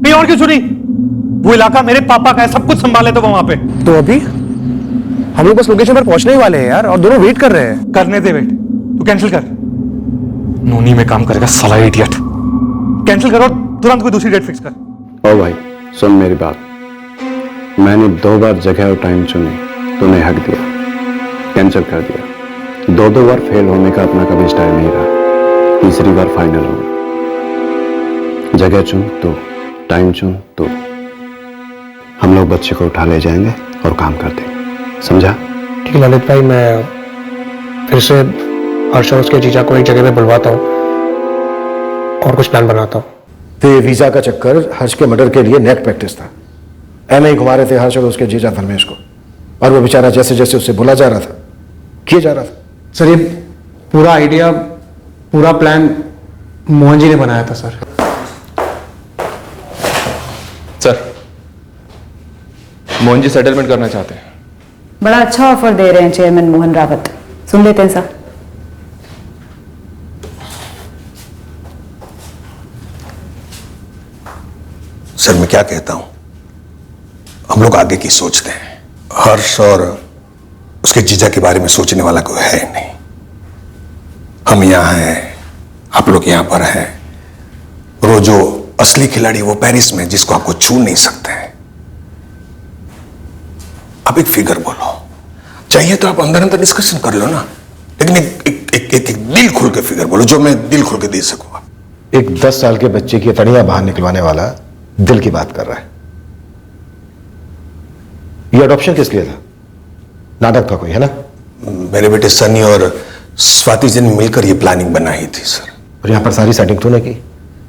कहीं और क्यों चुनी? वो इलाका मेरे पापा का है, सब कुछ संभाले तो वहां पे। तो अभी हम लोग बस लोकेशन पर पहुंचने ही वाले हैं यार, और दोनों वेट कर रहे हैं। करने दे वेट, तू कैंसिल कर। नोनी में काम करेगा साला इडियट। कैंसिल करो, तुरंत कोई दूसरी डेट फिक्स कर। ओ भाई सुन मेरी बात, मैंने 2 बार जगह और टाइम चुनी, तूने हक दिया, कैंसिल कर दिया। 2 बार फेल होने का अपना कभी स्टाइल नहीं रहा, तीसरी बार फाइनल होगा। जगह चुन तो, टाइम चुन तो, हम लोग बच्चे को उठा ले जाएंगे और काम कर देंगे, समझा? ठीक है ललित भाई, मैं फिर से हर्ष और उसके जीजा को एक जगह पे बुलवाता हूँ और कुछ प्लान बनाता हूँ। तो ये वीजा का चक्कर हर्ष के मर्डर के लिए नेट प्रैक्टिस था। ऐसे ही घुमा रहे थे हर्ष और उसके जीजा धर्मेश को, और वो बेचारा जैसे जैसे उससे बोला जा रहा था किए जा रहा था। सर ये पूरा आइडिया, पूरा प्लान मोहन जी ने बनाया था sir. Sir Mohan ji settlement करना चाहते हैं। बड़ा अच्छा ऑफर दे रहे हैं चेयरमैन मोहन रावत, सुन लेते हैं सर। सर मैं क्या कहता हूं, हम लोग आगे की सोचते हैं। हर्ष और उसके जीजा के बारे में सोचने वाला कोई है नहीं। हम यहां हैं, आप लोग यहां पर हैं, और वो जो असली खिलाड़ी वो पेरिस में, जिसको आपको छू नहीं सकते हैं। आप एक फिगर बोलो, चाहिए तो आप अंदर अंदर डिस्कशन कर लो ना, लेकिन एक दिल खोल के फिगर बोलो, जो मैं दिल खोल के दे सकूंगा। एक 10 साल के बच्चे की तड़ियां बाहर निकलवाने वाला दिल की बात कर रहा है। ये अडॉप्शन किस लिए था? नाटक था कोई, है ना? मेरे बेटे सनी और स्वाति जी ने मिलकर ये प्लानिंग बनाई थी सर। और यहां पर सारी सेटिंग तूने की?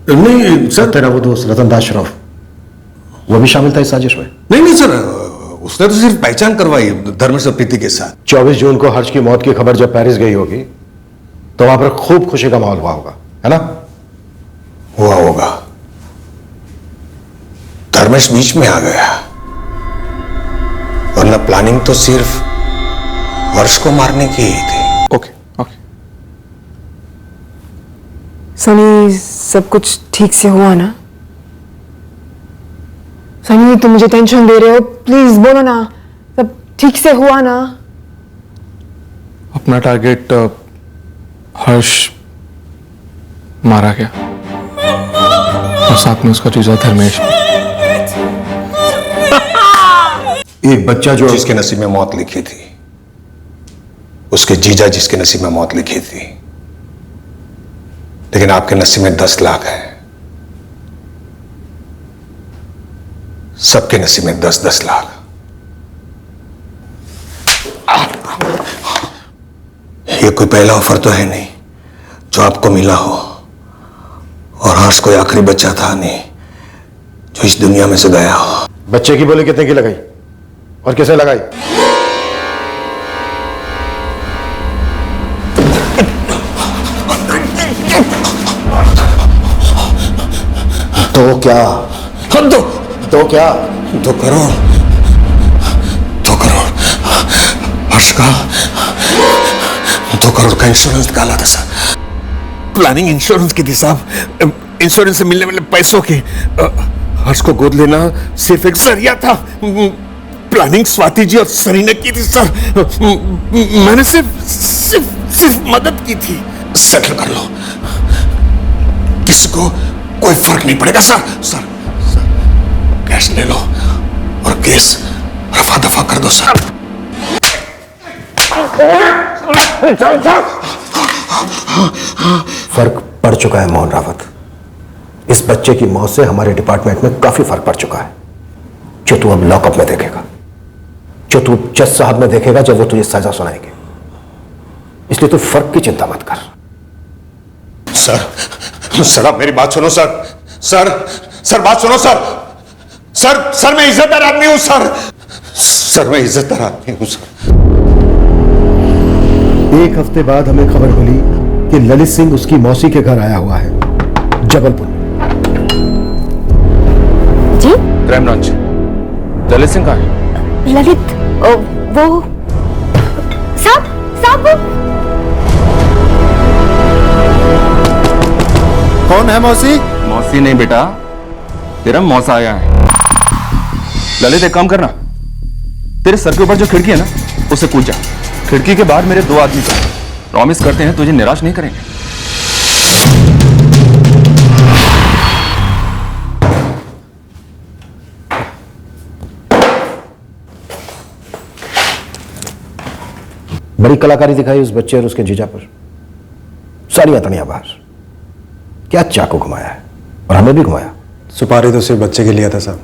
नहीं सर। तेरा वो दोस्त रतन दास श्रॉफ, वो भी शामिल था इस साजिश में? नहीं सर, उसने तो सिर्फ पहचान करवाई धर्मेश और प्रीति के साथ। 24 जून को हर्ष की मौत की खबर जब पेरिस गई होगी तो वहां पर खूब खुशी का माहौल हुआ होगा, है ना? हुआ होगा। धर्मेश बीच में आ गया, वरना प्लानिंग तो सिर्फ हर्ष को मारने की ही थी। Okay okay. सनी सब कुछ ठीक से हुआ ना? सनी तुम मुझे टेंशन दे रहे हो, प्लीज बोलो ना, सब ठीक से हुआ ना? अपना टारगेट हर्ष मारा गया और साथ में उसका जीजा धर्मेश। एक बच्चा जो जिसके नसीब में मौत लिखी थी, उसके जीजा जिसके नसीब में मौत लिखी थी, लेकिन आपके नसीब में 10 लाख है। सबके नसीब में 10-10 लाख। ये कोई पहला ऑफर तो है नहीं जो आपको मिला हो, और हर्ष कोई आखिरी बच्चा था नहीं जो इस दुनिया में से गया हो। बच्चे की बोली कितने की लगाई और किसे लगाई? तो क्या? तो क्या? 2 करोड़। 2 करोड़ हर्ष का 2 करोड़ का इंश्योरेंस निकाला था सर। प्लानिंग इंश्योरेंस की थी साहब, इंश्योरेंस से मिलने वाले पैसों की। हर्ष को गोद लेना सिर्फ एक जरिया था। प्लानिंग स्वाति जी और सनी ने की थी सर। मैंने सिर्फ मदद की थी। सेटल कर लो, किसी को कोई फर्क नहीं पड़ेगा सर। सर कैश ले लो और केस रफा दफा कर दो सर। फर्क पड़ चुका है मोहन रावत। इस बच्चे की मौत से हमारे डिपार्टमेंट में काफी फर्क पड़ चुका है, जो तू अब लॉकअप में देखेगा, जो तू जज साहब में देखेगा जब वो तुझे सजा सुनाएंगे। इसलिए तू फर्क की चिंता मत कर। सर आप मेरी बात सुनो सर बात सुनो सर मैं इज्जतदार आदमी हूं सर मैं इज्जतदार आदमी हूं सर। एक हफ्ते बाद हमें खबर मिली कि ललित सिंह उसकी मौसी के घर आया हुआ है जबलपुर। जी? Crime branch. ललित सिंह कहाँ है? ललित वो साहब साहब कौन है मौसी? मौसी नहीं बेटा, तेरा मौसा आया है। ललित एक काम करना, तेरे सर के ऊपर जो खिड़की है ना, उसे कूद जा। खिड़की के बाहर मेरे 2 आदमी थे, प्रॉमिस करते हैं तुझे निराश नहीं करेंगे। बड़ी कलाकारी दिखाई उस बच्चे और उसके जीजा पर। सारी अतड़ियां बाहर। क्या चाकू घुमाया है, और हमें भी घुमाया। सुपारी तो सिर्फ बच्चे के लिए था साहब,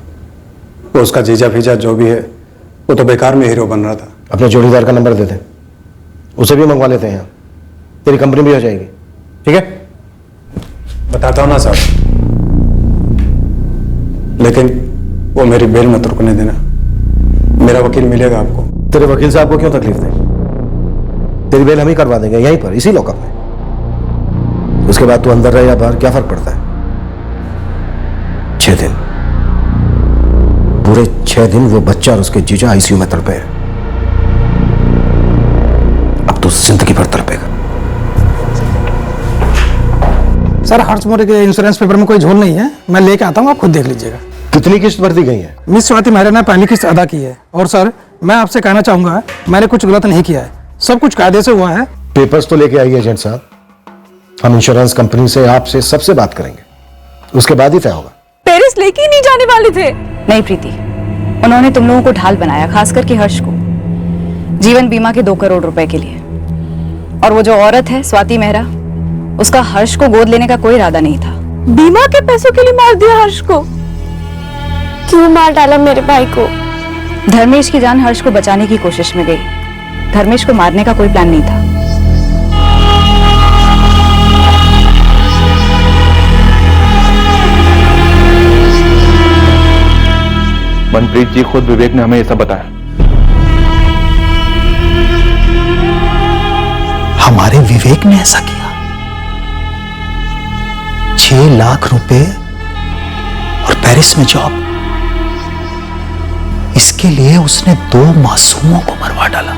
वो उसका जीजा फीजा जो भी है वो तो बेकार में हीरो बन रहा था। अपने जोड़ीदार का नंबर दे दे, उसे भी मंगवा लेते हैं, तेरी कंपनी भी हो जाएगी। ठीक है, बताता हूँ ना साहब, लेकिन वो मेरी बेल मत रुकने देना। मेरा वकील मिलेगा आपको। तेरे वकील साहब को क्यों तकलीफ दे? तेरी बेल हम ही करवा देंगे, यहीं पर, इसी लॉकअप में। उसके बाद तू अंदर रहे या बाहर, क्या फर्क पड़ता है? 6 दिन, पूरे 6 दिन वो बच्चा और उसके जीजा आईसीयू में तड़पे हैं। अब तो जिंदगी भर तड़पेगा। सर हर्ष मौर्य के इंश्योरेंस पेपर में कोई झोल नहीं है, मैं लेके आता हूँ, आप खुद देख लीजिएगा। कितनी किस्त भर दी गई है? मिस स्वाति मेहरा ने पहली किस्त अदा की है। और सर मैं आपसे कहना चाहूंगा, मैंने कुछ गलत नहीं किया है, सब कुछ कायदे से हुआ है। पेपर्स तो लेके आइए एजेंट साहब, हम इंश्योरेंस कंपनी से आपसे सबसे बात करेंगे, उसके बाद ही तय होगा। पेरिस लेके ही नहीं जाने वाले थे। नहीं प्रीति, उन्होंने तुम लोगों को ढाल बनाया, खास करके हर्ष को, जीवन बीमा के 2 करोड़ रुपए के लिए। और वो जो औरत है स्वाति मेहरा, उसका हर्ष को गोद लेने का कोई इरादा नहीं था। बीमा के पैसों के लिए मार दिया हर्ष को। क्यों मार डाला मेरे भाई को? धर्मेश की जान हर्ष को बचाने की कोशिश में गई, धर्मेश को मारने का कोई प्लान नहीं था। मनप्रीत जी, खुद विवेक ने हमें ये सब बताया। हमारे विवेक ने ऐसा किया? 6 लाख रुपए और पेरिस में जॉब, इसके लिए उसने 2 मासूमों को मरवा डाला।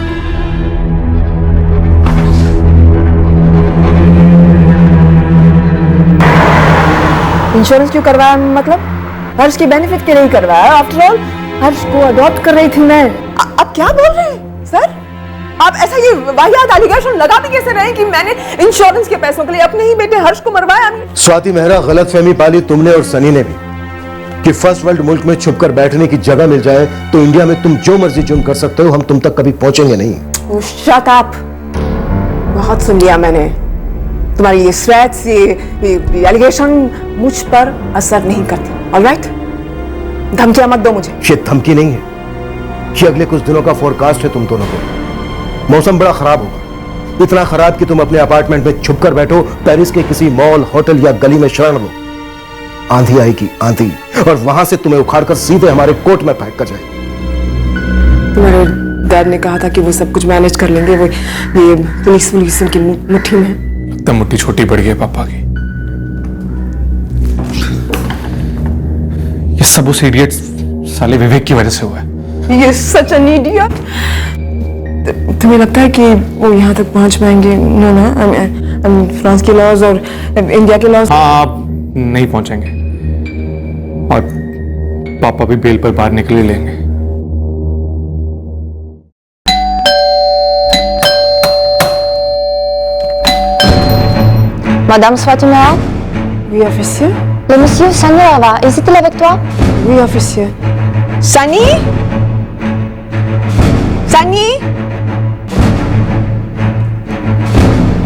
इंश्योरेंस क्यों करवाया? मतलब हर्ष के बेनिफिट के लिए ही करवाया। आफ्टर ऑल हर्ष को अडॉप्ट कर रही थी मैं। आप क्या बोल रहे हैं सर? आप ऐसा ये वाहियात एलिगेशन लगा भी कैसे रहे हैं कि मैंने इंश्योरेंस के पैसों के लिए अपने ही बेटे हर्ष को मरवाया? स्वाति मेहरा, गलतफहमी पाली तुमने और सनी ने भी कि फर्स्ट वर्ल्ड मुल्क में छुपकर बैठने की जगह मिल जाए तो इंडिया में तुम जो मर्जी जुर्म कर सकते हो, हम तुम तक कभी पहुंचेंगे नहीं। शट अप, बहुत सुन लिया मैंने। तुम्हारी ये स्वेट्स, ये एलिगेशन मुझ पर असर नहीं करती। ऑलराइट, धमकियां मत दो मुझे। ये धमकी नहीं है, ये अगले कुछ दिनों का फोरकास्ट है तुम दोनों को। मौसम बड़ा खराब होगा, इतना खराब कि तुम अपने अपार्टमेंट में छुपकर बैठो, पेरिस के किसी मॉल, होटल या गली में शरण लो। आंधी आएगी, आंधी, और वहां से तुम्हें उखाड़कर सीधे हमारे कोर्ट में फेंक कर जाएगी। तुम्हारे डैड ने कहा था कि वो सब कुछ मैनेज कर लेंगे, वो ये पुलिस उनकी मुट्ठी में। तब मुट्ठी छोटी पड़ गई पापा की। ये सब उस इडियट साले विवेक की वजह से हुआ है। ये सच एन इडियट। तुम्हें लगता है कि वो यहाँ तक पहुंच पाएंगे? नो ना, फ्रांस के लॉज और इंडिया के लॉज। हाँ, आप नहीं पहुंचेंगे और पापा भी बेल पर बाहर निकल लेंगे। Madame Swati Mehra? Oui, officier. Le monsieur Sani Rava, est-il avec toi? Oui, officier. Sunny, Sunny,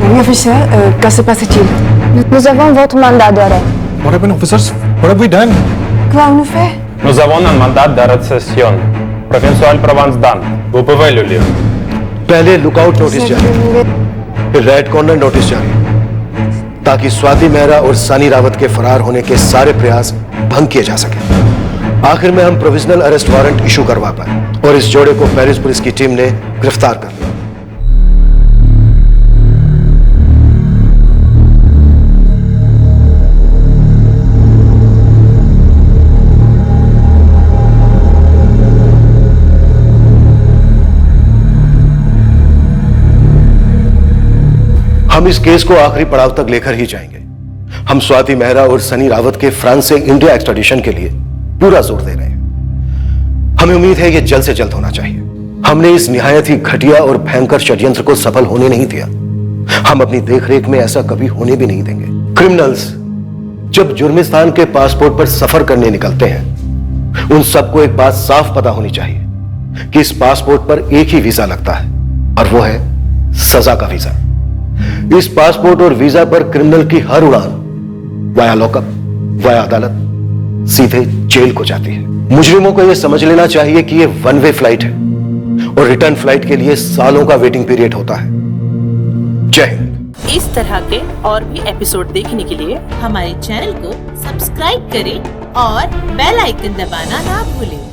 Oui, officier. Que se passe-t-il? Nous avons votre mandat d'arrêt. What happened, officers? What have we done? Quoi on nous fait? Nous avons un mandat d'arrestation. Provincial Provence Dan. Vous pouvez le lire. पहले lookout notice जारी, फिर red corner notice जारी, ताकि स्वाति मेहरा और सनी रावत के फरार होने के सारे प्रयास भंग किए जा सके। आखिर में हम प्रोविजनल अरेस्ट वारंट इशू करवा पाए और इस जोड़े को पेरिस पुलिस की टीम ने गिरफ्तार कर लिया। हम इस केस को आखिरी पड़ाव तक लेकर ही जाएंगे। हम स्वाति मेहरा और सनी रावत के फ्रांस से इंडिया एक्सट्राडिशन के लिए पूरा जोर दे रहे हैं। हमें उम्मीद है यह जल्द से जल्द होना चाहिए। हमने इस निहायत ही घटिया और भयंकर षड्यंत्र को सफल होने नहीं दिया। हम अपनी देखरेख में ऐसा कभी होने भी नहीं देंगे। क्रिमिनल्स जब जुर्मिस्तान के पासपोर्ट पर सफर करने निकलते हैं, उन सबको एक बात साफ पता होनी चाहिए कि इस पासपोर्ट पर एक ही वीजा लगता है, और वो है सजा का वीजा। इस पासपोर्ट और वीजा पर क्रिमिनल की हर उड़ान वाया लॉकअप, वाया अदालत, सीधे जेल को जाती है। मुजरिमों को यह समझ लेना चाहिए कि यह वन वे फ्लाइट है और रिटर्न फ्लाइट के लिए सालों का वेटिंग पीरियड होता है। जय हिंद। इस तरह के और भी एपिसोड देखने के लिए हमारे चैनल को सब्सक्राइब करें और बेल आइकन दबाना ना भूलें।